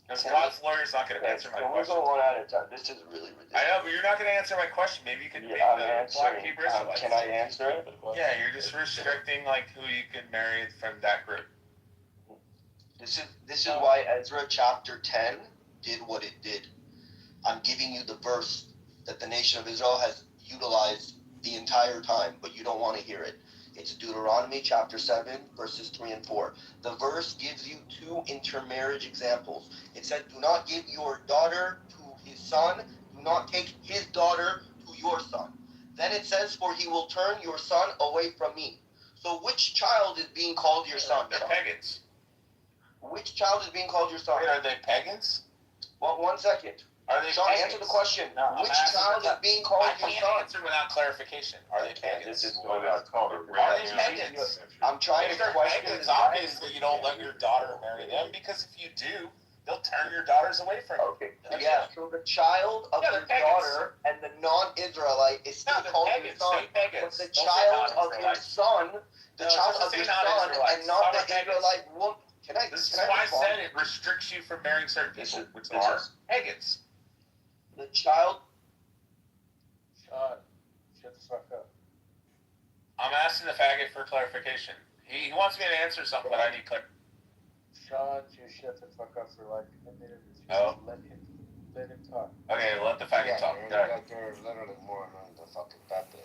Because God's lawyer's not going to answer my question. We'll go one at a time. This is really ridiculous. I know, but you're not going to answer my question. Maybe you can make I'm the answering. Black Hebrew Israelites. Can I answer it? Yeah, you're just restricting like who you can marry from that group. This is why Ezra chapter 10 did what it did. I'm giving you the verse that the nation of Israel has utilized the entire time, but you don't want to hear it. It's Deuteronomy chapter 7, verses 3 and 4. The verse gives you two intermarriage examples. It said, do not give your daughter to his son. Do not take his daughter to your son. Then it says, for he will turn your son away from me. So which child is being called your son? They're pagans. Which child is being called your son? Wait, are they pagans? Well, 1 second. Are they Sean, pagans? answer the question. No, which child is being called your I son? can't answer without clarification. Are they pagans? Are they pagans? I'm trying If to they're question pagans, this. obviously you don't let your daughter marry them, because if you do, they'll turn your daughters away from you. Okay. Yeah, so the child of your daughter and the non-Israelite is still called your son. But the child of your son, the child of your son and not the Israelite woman. This is why I said it restricts you from marrying certain people, which are pagans. The child. Sean, shut the fuck up. I'm asking the faggot for clarification. He wants me to answer something, but I need clarification. Sean, just shut the fuck up for like a minute or two. Oh. Let him talk. Okay, let the faggot talk. You're literally more than the fucking Pepe.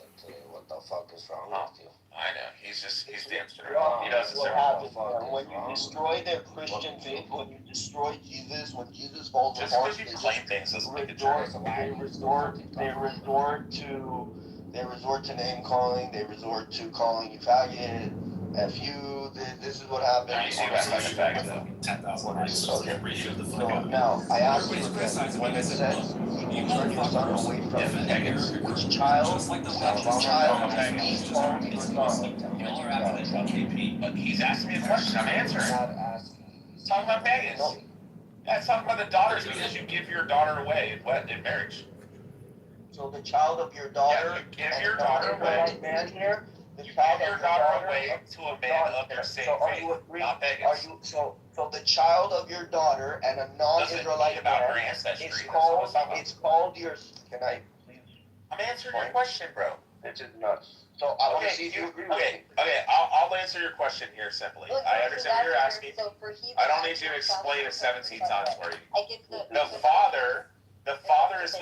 What the fuck is wrong with you? I know. He's damn straight. He That's doesn't what serve. happens when you destroy their Christian faith, when you destroy Jesus, when Jesus falls Just apart, because you claim things doesn't make it they resort to name calling, they resort to calling you faggot, F you, this is what happens. Now you see that like a faggot though. 10,000 likes. So shut the fuck up. Now, I asked you Everybody's criticizing when me. it says you turn your son away from If which child, just like the which Baptist child church, is called your son? Y'all are after the KP, but he's asking me a question. I'm answering. He's talking about pagans. Yeah, it's talking about the daughters because you give your daughter away in marriage. So the child of your daughter, give your daughter away. Man here, the You child give your of daughter away to a man of your same faith, not pagans. So the child of your daughter and a non-Israelite about her man ancestry. is That's what called. it's talking about. It's called your. Can I please? I'm answering your question, bro. It's just nuts. So I want to see if you agree with me. Okay, I'll answer your question here simply. I understand what you're asking. I don't need you to explain it 17 times for you. The father is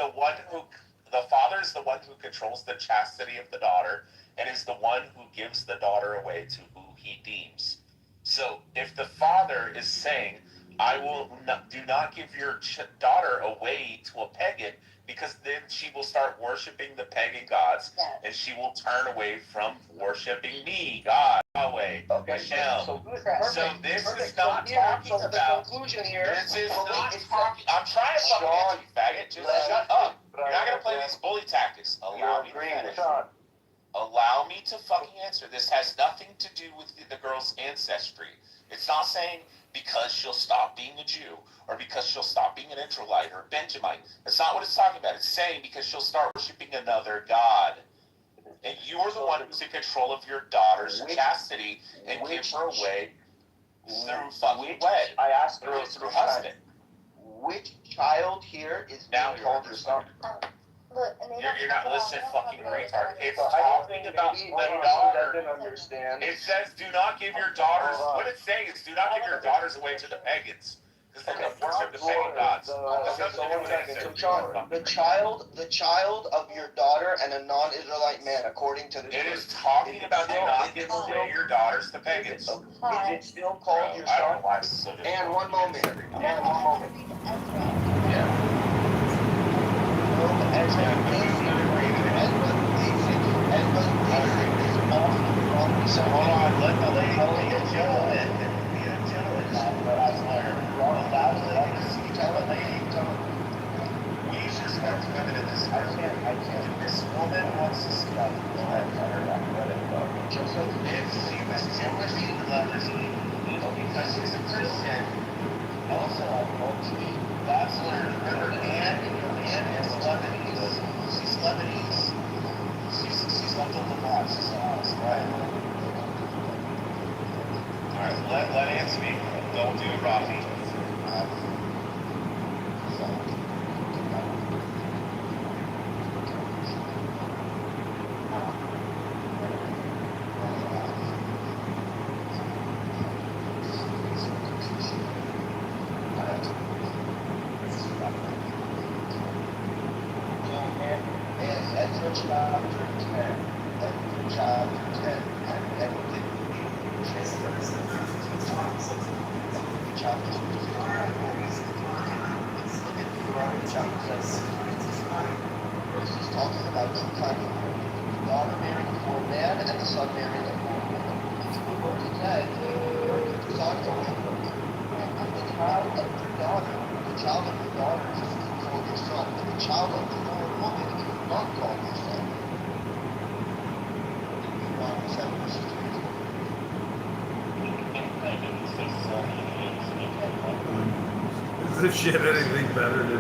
the one who controls the chastity of the daughter and is the one who gives the daughter away to who he deems. So if the father is saying, do not give your daughter away to a pagan, because then she will start worshiping the pagan gods, and she will turn away from worshiping me, God, Yahweh, Hashem. So this is not talking about. Conclusion here. This is not talking. I'm trying to fucking answer you, faggot. Just shut up. You're not gonna play these bully tactics. Allow me to finish. Allow me to fucking answer. This has nothing to do with the girl's ancestry. It's not saying because she'll stop being a Jew or because she'll stop being an Israelite or a Benjamite. That's not what it's talking about. It's saying because she'll start worshiping another god. And you're the one who's in control of your daughter's chastity and give her away through fucking wed. I asked through husband. Which child here is Now being called your son? You're not listening, fucking retard. It's talking about the daughter. It says, do not give your daughters. What it's saying is, do not give your daughters away to the pagans. Because they're going to worship the pagan gods. The child of your daughter and a non-Israelite man, according to this. It is talking about do not give away your daughters to pagans. Is it still called your son? And one moment. So hold on, let the lady be a gentleman. We just have to limit it this way. This woman wants to stop. If she was Jewish, she would love this. Because she's a Christian. Also, that's where Anne is Lebanese. She's Lebanese. She's Alright, let Ann speak. Don't do Rafi. He's talking about two kinds of women. The daughter married before a man and the son married before a woman. He said, the son told him, the child of your daughter, the child of your daughter is called your son, but the child of the foreign woman is not called your son. Deuteronomy 7 verses 3. As if she had anything better to do.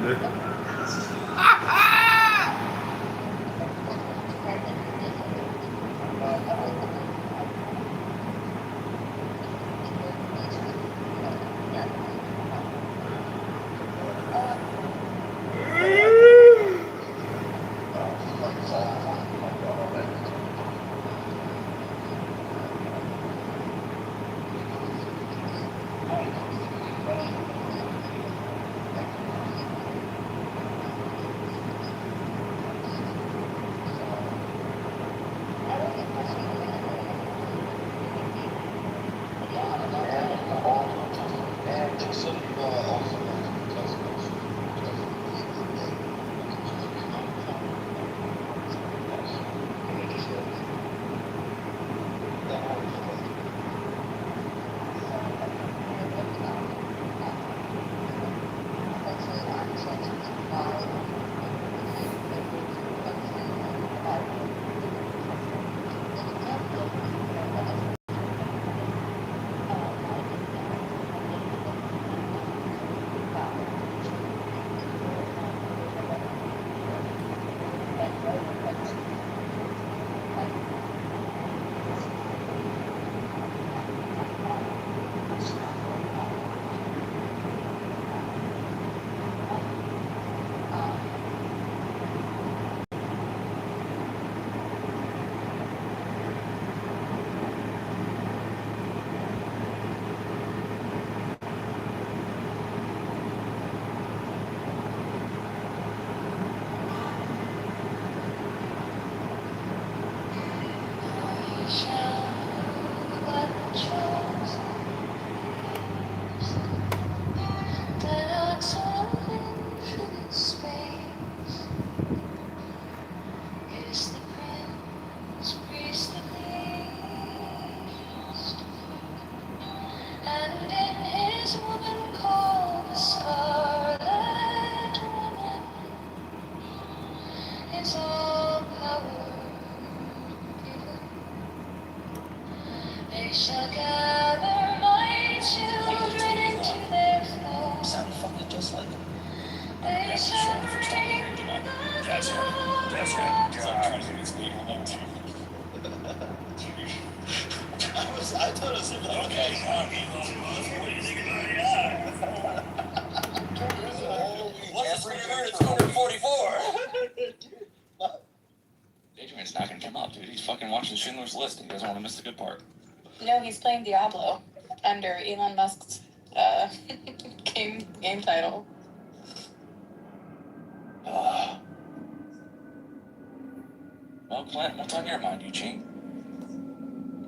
And in his woman called the Scarlet Woman is all power given. They shall gather my children into their fold. Sounded fucking just like him. They shall bring That's right. That's right. God. I thought it was something like, okay, what do you think about it? What's the 300? It's 244. Adrian's not gonna come out, dude. He's fucking watching Schindler's List and he doesn't want to miss the good part. No, he's playing Diablo under Elon Musk's game title. Well, Clint, what's on your mind, Eugene?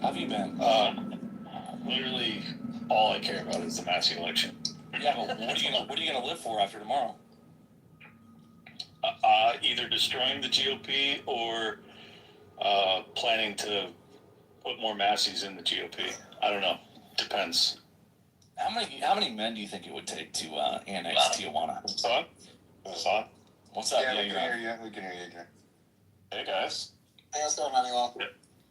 How have you been? Literally, all I care about is the mass election. Yeah, but what are you gonna live for after tomorrow? Either destroying the GOP or planning to put more massies in the GOP. I don't know. Depends. How many men do you think it would take to annex Tijuana? It's on? Is this on? What's up? Yeah, we you're can on. hear you. We can hear you again. Hey guys. Hey, what's going on, Elon?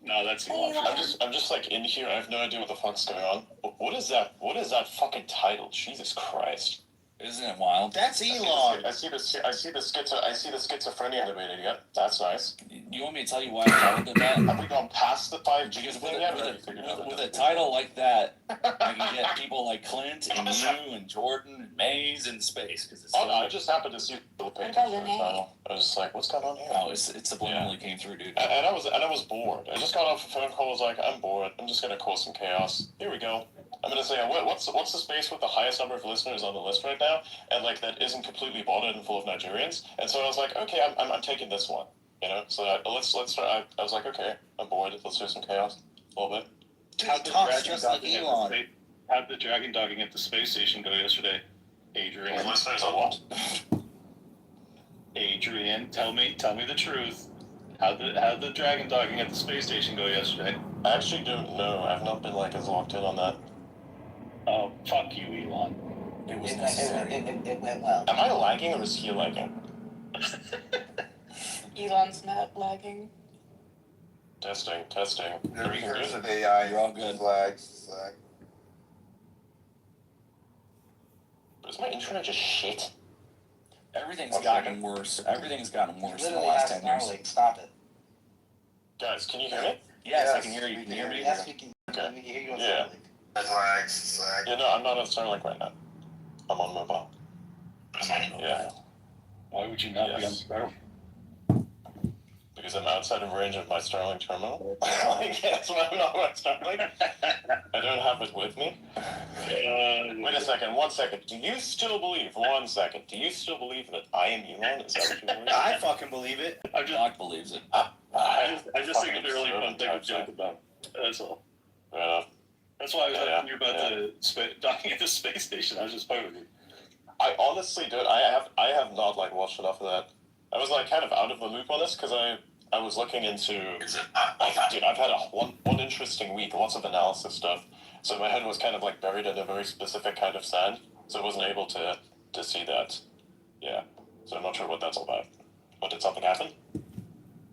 No, that's Elon. I'm just like in here. I have no idea what the fuck's going on. What is that? What is that fucking title? Jesus Christ. Isn't it wild? That's Elon. I see the schizophrenia debated yet. That's nice. You want me to tell you why I followed that? Have we gone past the 5G Because thing yet? with a title like that, I can get people like Clint and you and Jordan and Maze in space. Because I just happened to see the page for the title. I was just like, what's going on here? Oh, it subliminally came through, dude. And I was bored. I just got off a phone call. I was like, I'm bored. I'm just gonna cause some chaos. Here we go. I'm gonna say, what's the space with the highest number of listeners on the list right now, and like that isn't completely botted and full of Nigerians. And so I was like, okay, I'm taking this one, you know. So let's start. I was like, okay, I'm bored. Let's do some chaos a little bit. How'd the dragon docking at the space station go yesterday, Adrian? Listeners on what? Adrian, tell me the truth. How'd the dragon docking at the space station go yesterday? I actually don't know. I've not been like as locked in on that. Oh, fuck you, Elon. It was necessary. It went well. Am I lagging or is he lagging? Elon's not lagging. Testing. There's an AI. You're all good. Flags. Is my internet just shit? Everything's gotten worse. Everything's gotten worse in the Literally last has 10 years. Starlink. Stop it. Guys, can you hear me? Yes, I can hear you. Can you hear me? Yes, we can. Okay. We can hear you on Yeah. Starlink. Flags. Yeah, no, I'm not on Starlink right now. I'm on mobile. Yeah. Why would you not be on Starlink? Because I'm outside of range of my Starlink terminal. That's why I'm not on Starlink. I don't have it with me. Wait a second, 1 second. Do you still believe, 1 second, do you still believe that I am Elon? Is that what you believe? I fucking believe it. Doc believes it. I just think it's a really fun thing to joke about. That's all. That's why I was asking you about the docking at the space station. I was just playing with you. I honestly don't. I have not like watched enough of that. I was like kind of out of the loop on this because I was looking into. Dude, I've had one interesting week. Lots of analysis stuff. So my head was kind of like buried in a very specific kind of sand. So I wasn't able to see that. Yeah. So I'm not sure what that's all about. But did something happen?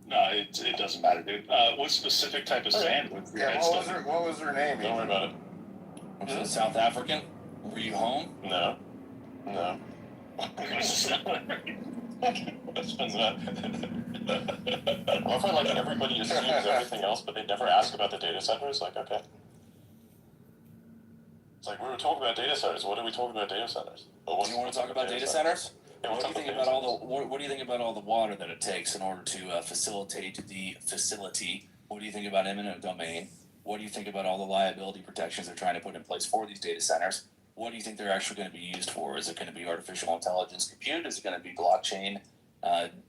No, it doesn't matter, dude. What specific type of sand? Yeah, what was her name? Don't worry about it. Was it South African? Were you home? No. What's that? Well, I find like everybody assumes everything else, but they never ask about the data centers. Like, okay. It's like we were talking about data centers. What are we talking about data centers? Do you want to talk about data centers? Yeah, What do you think about what do you think about all the water that it takes in order to facilitate the facility? What do you think about eminent domain? What do you think about all the liability protections they're trying to put in place for these data centers? What do you think they're actually going to be used for? Is it going to be artificial intelligence compute? Is it going to be blockchain,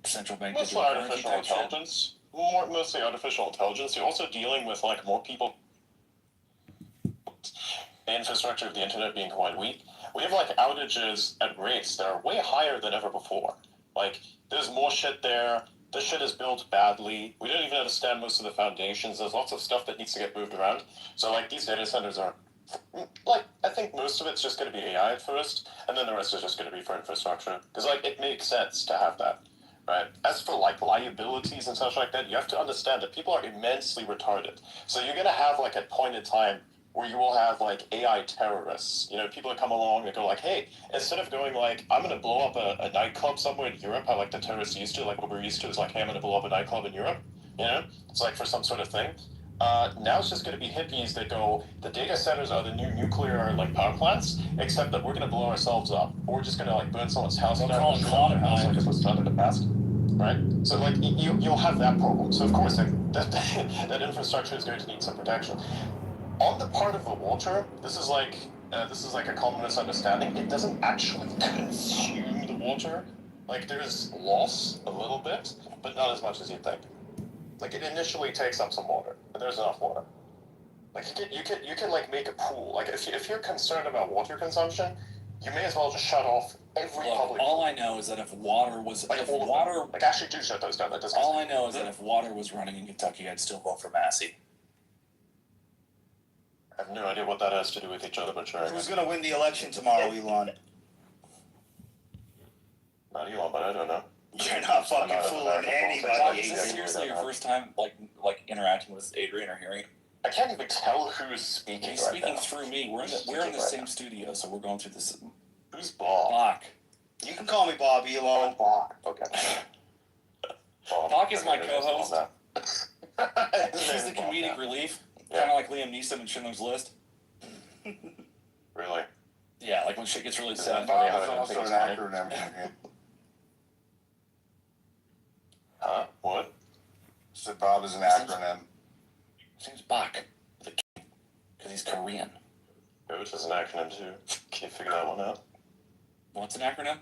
central bank mostly digital artificial currency type intelligence. Mostly artificial intelligence. You're also dealing with like more people. The infrastructure of the internet being quite weak. We have like outages at rates that are way higher than ever before. Like there's more shit there. This shit is built badly. We don't even understand most of the foundations. There's lots of stuff that needs to get moved around. So like these data centers are like, I think most of it's just going to be AI at first, and then the rest is just going to be for infrastructure. Because like it makes sense to have that, right? As for like liabilities and such like that, you have to understand that people are immensely retarded. So you're going to have like a point in time where you will have like AI terrorists. You know, people that come along and go like, hey, instead of going like, I'm going to blow up a nightclub somewhere in Europe, how like the terrorists used to, like what we're used to is like, hey, I'm going to blow up a nightclub in Europe. You know, it's like for some sort of thing. Now it's just going to be hippies that go, the data centers are the new nuclear like power plants, except that we're going to blow ourselves up. Or we're just going to like burn someone's house down like it was done in the past. Right? So like you'll have that problem. So of course that infrastructure is going to need some protection. On the part of the water, this is like a common misunderstanding. It doesn't actually consume the water. Like there's loss a little bit, but not as much as you think. Like it initially takes up some water, and there's enough water. Like you can like make a pool. Like if you're concerned about water consumption, you may as well just shut off every public. All I know is that if water was actually do shut those down. That doesn't. All I know is that if water was running in Kentucky, I'd still vote for Massey. I have no idea what that has to do with each other, but sure. Who's gonna win the election tomorrow, Elon? Not Elon, but I don't know. You're not fucking fooling anybody. Is this seriously your first time like interacting with Adrian or hearing? I can't even tell who's speaking. He's speaking through me. We're in the same studio, so we're going through this. Who's Who's Bob? Bach. You can call me Bob Elon. Bach. Okay. Bach is my co-host. He's He's the comedic relief, kind of like Liam Neeson in Schindler's List. Really? Yeah, like when shit gets really sad. Bob is also an acronym. Huh? What? So Bob is an acronym. His name's Bach, because he's Korean. Goat is an acronym too. Can you figure that one out? What's an acronym?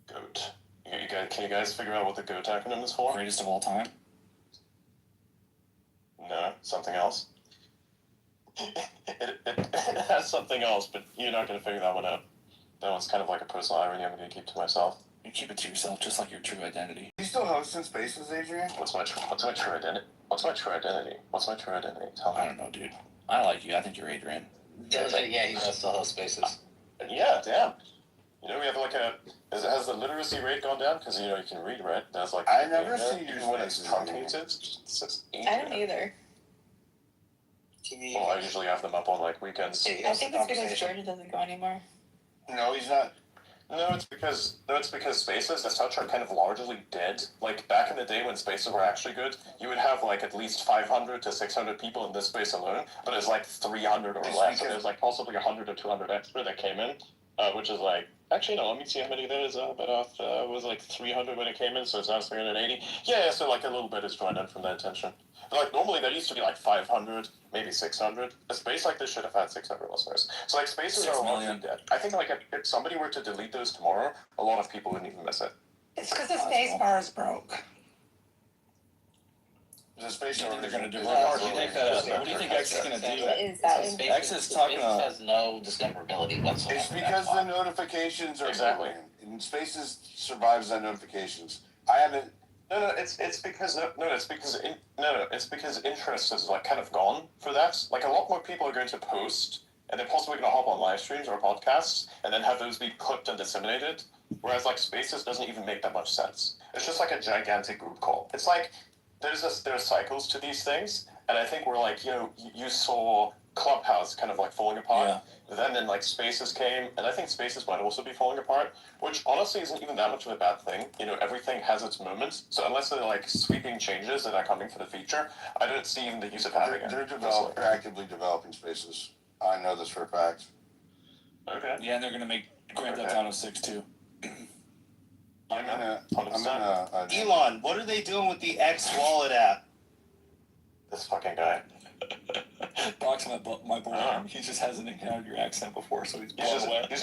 Goat. Can you guys figure out what the GOAT acronym is for? Greatest of all time? No, something else. It has something else, but you're not going to figure that one out. That one's kind of like a personal irony I'm going to keep to myself. You keep it to yourself, just like your true identity. You still hosting Spaces, Adrian? What's my true identity? What's my true identity? Tell me. I don't know, dude. I like you. I think you're Adrian. Yeah, he does still host Spaces. Yeah, damn. You know, we have like has the literacy rate gone down? Because, you know, you can read, right? That's like... I never see you even when it's truncated. I don't either. Well, I usually have them up on like weekends. I think it's because Georgia doesn't go anymore. No, he's not. No, it's because Spaces as such are kind of largely dead. Like back in the day when Spaces were actually good, you would have like at least 500 to 600 people in this space alone, but it's like 300 or less. So there's like possibly 100 or 200 extra that came in, which is like, actually no, let me see how many there is. But it was like 300 when it came in, so it's now 380. Yeah, so like a little bit is drawn in from that attention. But like normally there used to be like 500, maybe 600. A space like this should have had 600 listeners. So like Spaces are largely dead. I think like if somebody were to delete those tomorrow, a lot of people wouldn't even miss it. It's because the space bar is broke. The space You think bar they're going to do? is- What do you think X is going to do? What is that? X is talking Spaces about... has no discoverability whatsoever. It's because the notifications are Exactly. broken. And Spaces survives on notifications. I haven't. It's because interest is like kind of gone for that. Like a lot more people are going to post, and they're possibly going to hop on live streams or podcasts, and then have those be clipped and disseminated. Whereas like Spaces doesn't even make that much sense. It's just like a gigantic group call. It's like there's cycles to these things, and I think we're like, you know, you saw Clubhouse kind of like falling apart. Yeah. Then like Spaces came, and I think Spaces might also be falling apart, which honestly isn't even that much of a bad thing. You know, everything has its moments. So unless they're like sweeping changes that are coming for the future, I don't see even the use of having it. They're actively developing Spaces. I know this for a fact. Okay. Yeah, and they're going to make Grand Theft Auto 6 too. Elon, what are they doing with the X Wallet app? This fucking guy. Bach's my boy. He just hasn't encountered your accent before, so he's blown away. He's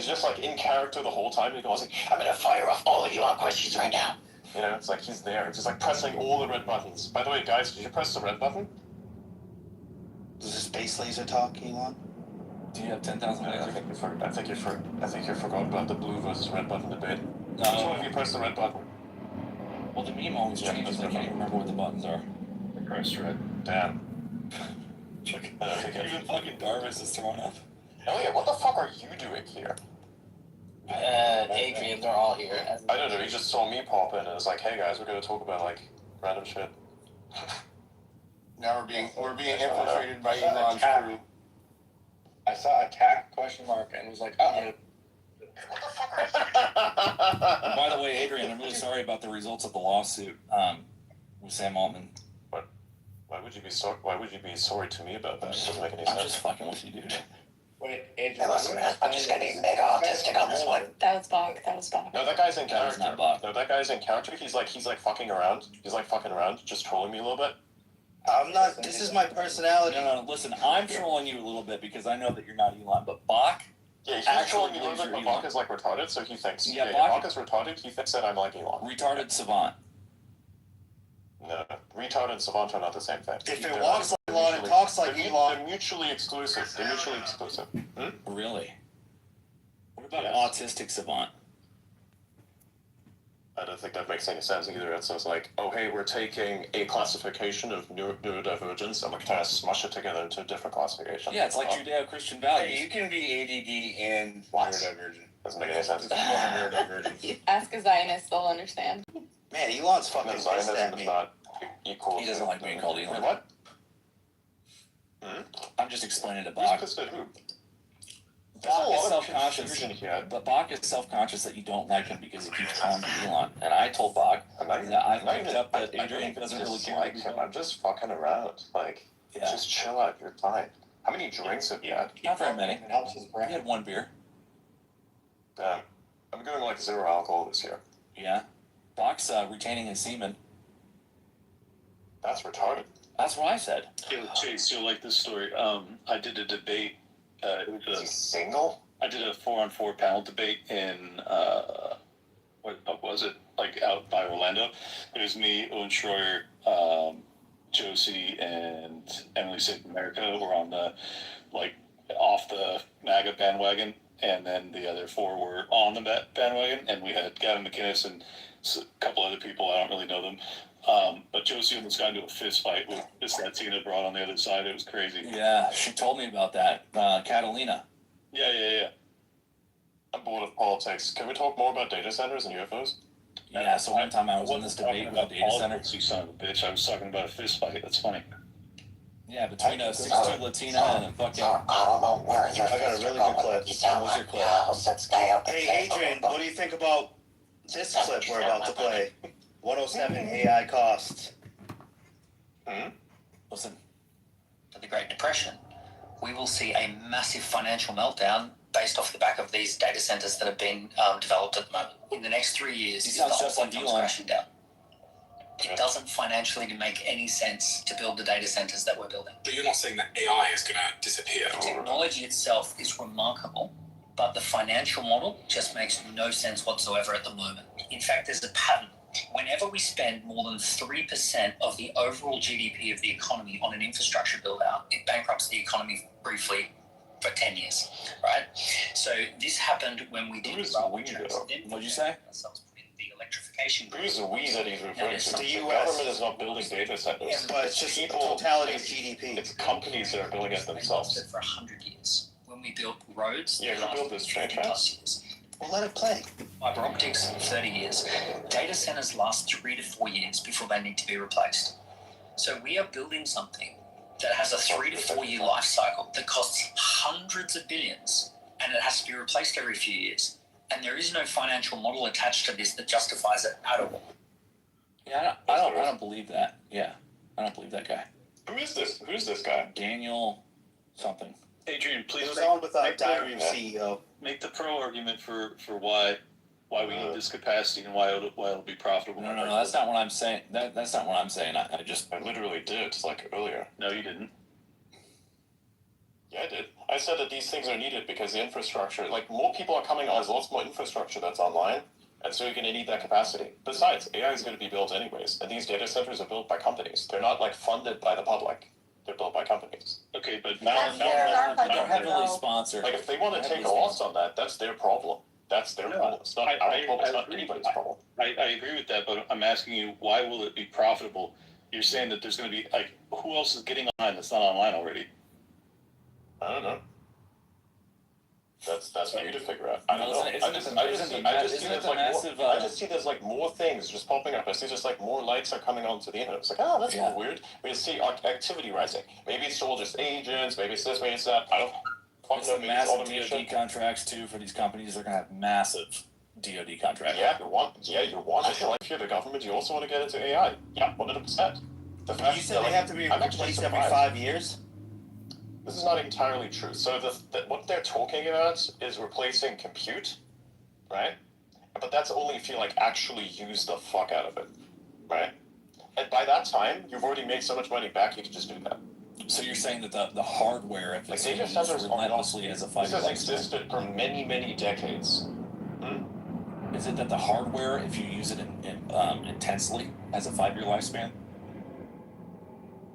just like in character the whole time. He goes like, I'm gonna fire off all of Elon questions right now. You know, it's like he's there, just like pressing all the red buttons. By the way, guys, did you press the red button? Does the space laser talk, Elon? Do you have 10,000 lasers? I think you forgot about the blue versus red button debate. Which one of you pressed the red button? Well, the meme always changes. I can't even remember what the buttons are. Press red. Damn. Even fucking Darvis is thrown up. Elliot, what the fuck are you doing here? Adrian, they're all here. I don't know, he just saw me pop in and was like, hey guys, we're gonna talk about like random shit. Now we're being infiltrated by Elon's crew. I saw attack question mark and was like, uh-oh. By the way, Adrian, I'm really sorry about the results of the lawsuit with Sam Altman. What? Why would you be sorry to me about that? It doesn't make any sense. I'm just fucking with you, dude. Wait, Adrian. Listen, I'm just getting mega autistic on this one. That was Bach. No, that guy's in That was character. not Bach. No, that guy's in character. He's like fucking around. He's like fucking around, just trolling me a little bit. I'm not. This is my personality. No, listen, I'm trolling you a little bit because I know that you're not Elon, but Bach. Yeah, he's actually trolling me a little believes bit, you're but Elon. Bach is like retarded, so he thinks. Yeah, Bach is retarded. He thinks that I'm like Elon. Retarded savant. No, retarded and savant are not the same thing. If They're it not- walks like they're Elon, it mutually- talks like they're Elon. They're mutually exclusive. They're mutually exclusive. Really? What about Yes. autistic savant? I don't think that makes any sense either. It says like, oh hey, we're taking a classification of neurodivergence and we're trying to smush it together into a different classification. Yeah, it's like Judeo-Christian values. Hey, you can be ADD and neurodivergent. Doesn't make any sense. Ask a Zionist, they'll understand. Man, Elon's fucking No, pissed Zionism at is me. not equal. He doesn't like being called Elon. What? I'm just explaining to Who's Bach. pissed at who? Bach is self-conscious. But Bach is self-conscious that you don't like him because he keeps calling you Elon. And I told Bach that I picked up that Adrian doesn't really like him. I'm just fucking around. Like, just chill out. You're fine. How many drinks have you had? Not very many. He had one beer. Damn. I'm going like 0 alcohol this year. Yeah. Bach's retaining his semen. That's retarded. That's what I said. Hey, Chase, you'll like this story. I did a debate. Is he single? I did a 4-on-4 panel debate in what was it? Like out by Orlando. It was me, Owen Schroyer, Josie, and Emily St. America were on the off the MAGA bandwagon, and then the other 4 were on the bandwagon, and we had Gavin McInnes and a couple other people. I don't really know them. But Josie almost got into a fist fight with this Latina broad on the other side. It was crazy. Yeah, she told me about that. Catalina. Yeah. I'm bored of politics. Can we talk more about data centers and UFOs? Yeah, so one time I was in this debate with a data center. You son of a bitch. I was talking about a fist fight. That's funny. Yeah, between a 6'2" Latina and a fucking... I got a really good clip. What's your clip? Hey, Adrian, what do you think about this clip we're about to play? 107 AI costs. Listen. To the Great Depression, we will see a massive financial meltdown based off the back of these data centers that have been developed at the moment. In the next 3 years, He sounds just like comes Elon. crashing down. It doesn't financially make any sense to build the data centers that we're building. But you're not saying that AI is going to disappear. Technology itself is remarkable, but the financial model just makes no sense whatsoever at the moment. In fact, there's a pattern. Whenever we spend more than 3% of the overall GDP of the economy on an infrastructure build-out, it bankrupts the economy briefly for 10 years, right? So this happened when we did railway tracks. What'd you say? The electrification. Who's the we that he's referring to? The The US. government is not building data centers. But it's just the totality of GDP. It's companies that are building it themselves. For 100 years. When we built roads, Yeah, who built this train tracks? years. Well, let it play. Fiber optics, 30 years. Data centers last 3 to 4 years before they need to be replaced. So we are building something that has a 3 to 4 year life cycle that costs hundreds of billions, and it has to be replaced every few years. And there is no financial model attached to this that justifies it at all. Yeah, I don't believe that. Yeah, I don't believe that guy. Who is this? Who's this guy? Daniel something. Adrian, please It was on with Diary of CEO. make the pro argument for why we need this capacity and why it'll be profitable. No, that's not what I'm saying. That's not what I'm saying. I literally did, like, earlier. No, you didn't. Yeah, I did. I said that these things are needed because the infrastructure, like, more people are coming on, there's lots more infrastructure that's online, and so you're going to need that capacity. Besides, AI is going to be built anyways, and these data centers are built by companies. They're not, like, funded by the public. They're built by companies. Okay, but they're heavily sponsored. Like, if they want to take a loss on that, that's their problem. That's their problem. It's not our problem. It's not anybody's problem. I agree with that, but I'm asking you, why will it be profitable? You're saying that there's going to be, like, who else is getting online that's not online already? I don't know. That's for you to figure out. I don't know. I just see there's like more things just popping up. I see just like more lights are coming onto the internet. It's like, oh, that's a little weird. We see activity rising. Maybe it's all just agents. Maybe it's this. Maybe it's that. I don't. It's the massive DoD contracts too for these companies. They're gonna have massive DoD contracts. Yeah, you want it. Like, if you're the government, you also want to get into AI. Yeah, 100%. You said they have to be replaced every 5 years? This is not entirely true. So what they're talking about is replacing compute, right? But that's only if you like actually use the fuck out of it, right? And by that time, you've already made so much money back, you can just do that. So you're saying that the hardware, if it's used relentlessly as a fiber, this has existed for many, many decades. Is it that the hardware, if you use it intensely, has a 5-year lifespan?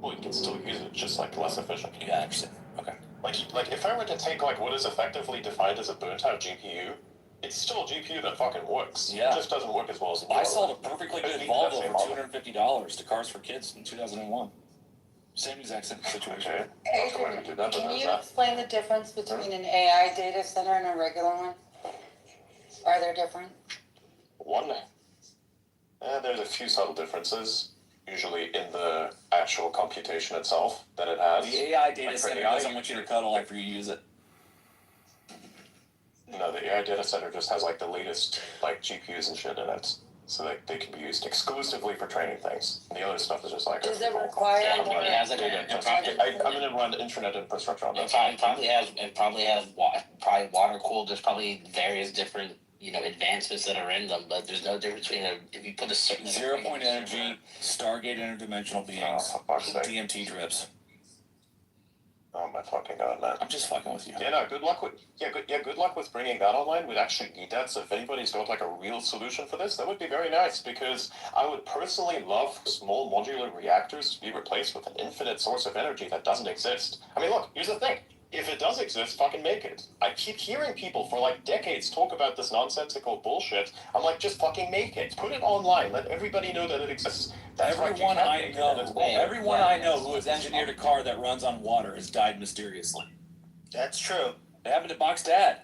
Well, you can still use it, just like less efficient. Yeah, I understand. Okay. Like if I were to take like what is effectively defined as a burnt-out GPU, it's still a GPU that fucking works. Yeah. It just doesn't work as well as I sold a perfectly good Volvo for $250 to Cars for Kids in 2001. Same exact situation. Okay. Adrian, can you explain the difference between an AI data center and a regular one? Are there different? There's a few subtle differences, usually in the actual computation itself that it has. The AI data center doesn't want you to cuddle after you use it. No, the AI data center just has like the latest like GPUs and shit in it, so that they can be used exclusively for training things. And the other stuff is just like. Does it require? Yeah, it probably has like I'm gonna run the internet infrastructure on this. It probably has probably water cooled. There's probably various different advancements that are in them, but there's no difference between if you put a certain 0 point energy, Stargate interdimensional beings, DMT drips. Oh my fucking god, man! I'm just fucking with you. Yeah, no. Good luck with bringing that online. We'd actually need that. So if anybody's got like a real solution for this, that would be very nice. Because I would personally love small modular reactors to be replaced with an infinite source of energy that doesn't exist. I mean, look. Here's the thing. If it does exist, fucking make it. I keep hearing people for like decades talk about this nonsensical bullshit. I'm like, just fucking make it. Put it online. Let everybody know that it exists. Everyone I know who has engineered a car that runs on water has died mysteriously. That's true. It happened to Bach's dad.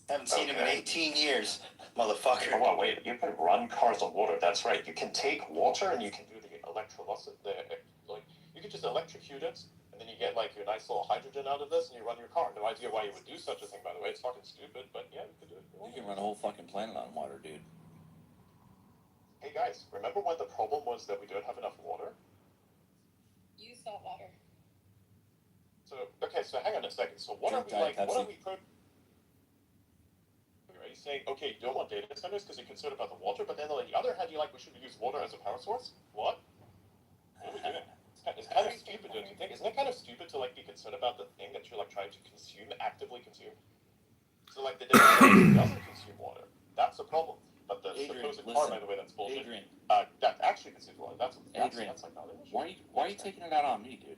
Haven't seen him in 18 years, motherfucker. Oh, well, wait. You can run cars on water. That's right. You can take water and you can do the electrolysis. You can just electrocute it. And then you get like your nice little hydrogen out of this, and you run your car. No idea why you would do such a thing, by the way. It's fucking stupid, but yeah, you could do it. You can run a whole fucking planet on water, dude. Hey guys, remember when the problem was that we don't have enough water? You saw water. So hang on a second. So what are we Are you saying, okay, you don't want data centers because you're concerned about the water, but then on the other hand, you're like, we should use water as a power source? What? What are we doing? It's kind of stupid, don't you think? Isn't it kind of stupid to like be concerned about the thing that you're like trying to actively consume? So like the data center doesn't consume water. That's the problem. But the supposed car, by the way, that's bullshit. Adrian. That actually consumes water. That's like not an issue. Why are you taking it out on me, dude?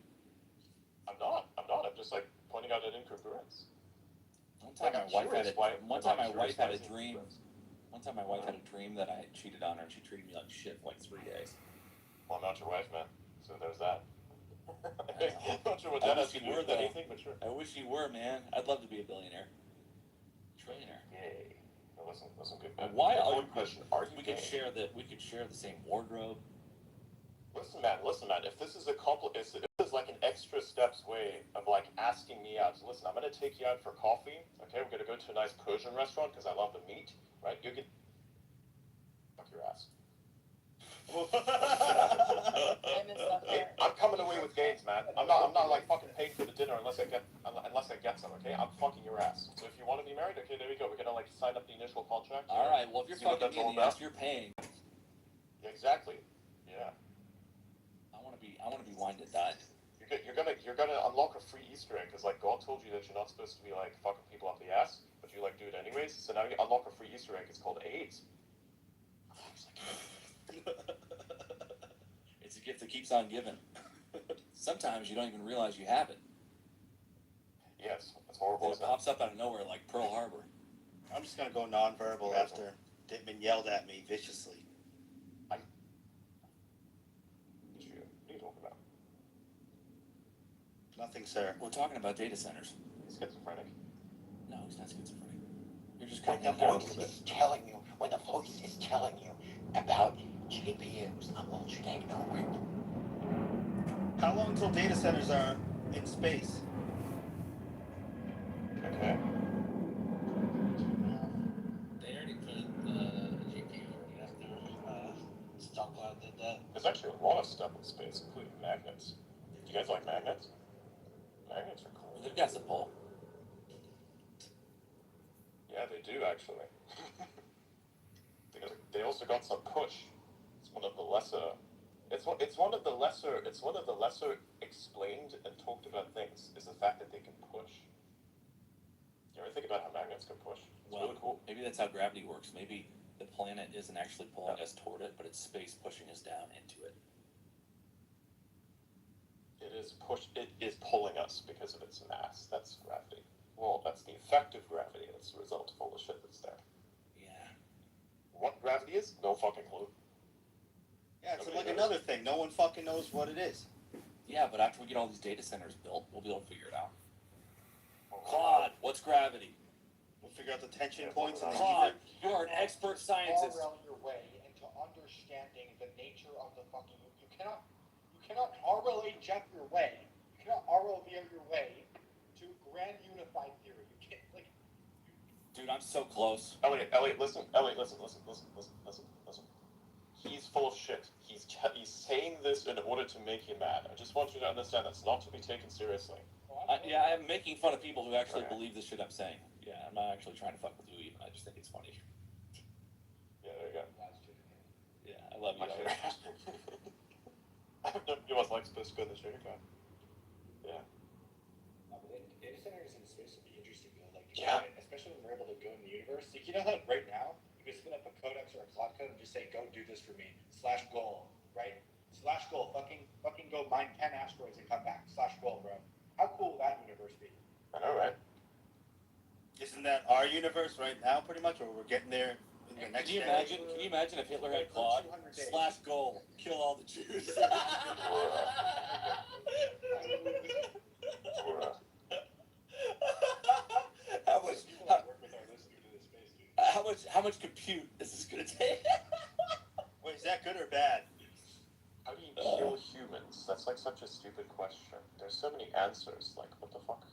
I'm not. I'm just like pointing out an incongruence. One time my wife had a dream that I had cheated on her and she treated me like shit for like 3 days. Well, I'm not your wife, man. So there's that. I'm not sure what that has to do with anything, but sure. I wish you were, man. I'd love to be a billionaire. Trillionaire. Yay. No, listen, good. Why are you? We could share the same wardrobe. Listen, man. If this is this is like an extra steps way of like asking me out. So listen, I'm gonna take you out for coffee. Okay, we're gonna go to a nice Persian restaurant because I love the meat. Right? You can fuck your ass. Hey, I'm coming away with gains, man. I'm not like fucking paying for the dinner unless I get some. Okay, I'm fucking your ass. So if you want to be married, okay, there we go. We're gonna like sign up the initial contract. All right. Well, if you're fucking me in the ass, you're paying. Yeah, exactly. Yeah. I want to be wined and dined. You're gonna unlock a free Easter egg because like God told you that you're not supposed to be like fucking people up the ass, but you like do it anyways. So now you unlock a free Easter egg. It's called AIDS. It's a gift that keeps on giving. Sometimes you don't even realize you have it. Yes, it's horrible. It pops up out of nowhere like Pearl Harbor. I'm just gonna go nonverbal after Dittman yelled at me viciously. What are you talking about? Nothing, sir. We're talking about data centers. He's schizophrenic. No, he's not schizophrenic. You're just when the voice is telling you about GPUs, I'm all you ignore it. How long until data centers are in space? Okay. They already put GPU already after Stockpile did that. There's actually a lot of stuff in space, including magnets. Do you guys like magnets? Magnets are cool. They've got some pull. Yeah, they do actually. They also got some push. It's one of the lesser explained and talked about things is the fact that they can push. You ever think about how magnets can push? It's really cool. Maybe that's how gravity works. Maybe the planet isn't actually pulling us toward it, but it's space pushing us down into it. It is pulling us because of its mass. That's gravity. Well, that's the effect of gravity. That's the result of all the shit that's there. Yeah. What gravity is? No fucking clue. Yeah, it's like another thing. No one fucking knows what it is. Yeah, but after we get all these data centers built, we'll be able to figure it out. Claude, what's gravity? We'll figure out the tension points. Claude, you're an expert scientist. RL your way into understanding the nature of the fucking. You cannot RL inject your way. You cannot RL veer your way to grand unified theory. You can't Dude, I'm so close. Elliot, listen. He's full of shit. He's saying this in order to make you mad. I just want you to understand that's not to be taken seriously. I'm making fun of people who actually believe the shit I'm saying. Yeah, I'm not actually trying to fuck with you even. I just think it's funny. Yeah, there you go. Yeah, I love you. You must like supposed to go in the sugar car. Yeah. Data centers in space would be interesting though. Like, yeah. Especially when we're able to go in the universe. Like, you know how right now you can spin up a codex or a cloud code and just say, "Go do this for me." /goal, right? /goal. Fucking go mine 10 asteroids and come back. /goal, bro. How cool will that universe be? I know, right? Isn't that our universe right now, pretty much, or we're getting there in the next? Can you imagine if Hitler had Claude /goal, kill all the Jews? How much compute is this gonna take? Wait, is that good or bad? How do you kill humans? That's like such a stupid question. There's so many answers. Like, what the fuck?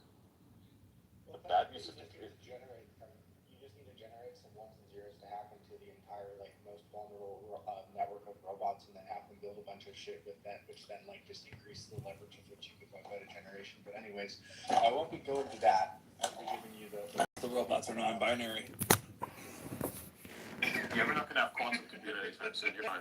The bad use of compute. You just need to generate some ones and zeros to happen to the entire like most vulnerable network of robots, and then have them build a bunch of shit with that, which then like just increase the leverage of which you could wipe out a generation. But anyways, I won't be going to that. I'll be giving you the robots are non-binary. Yeah, we're not gonna have quantum computer anytime soon. You're fine.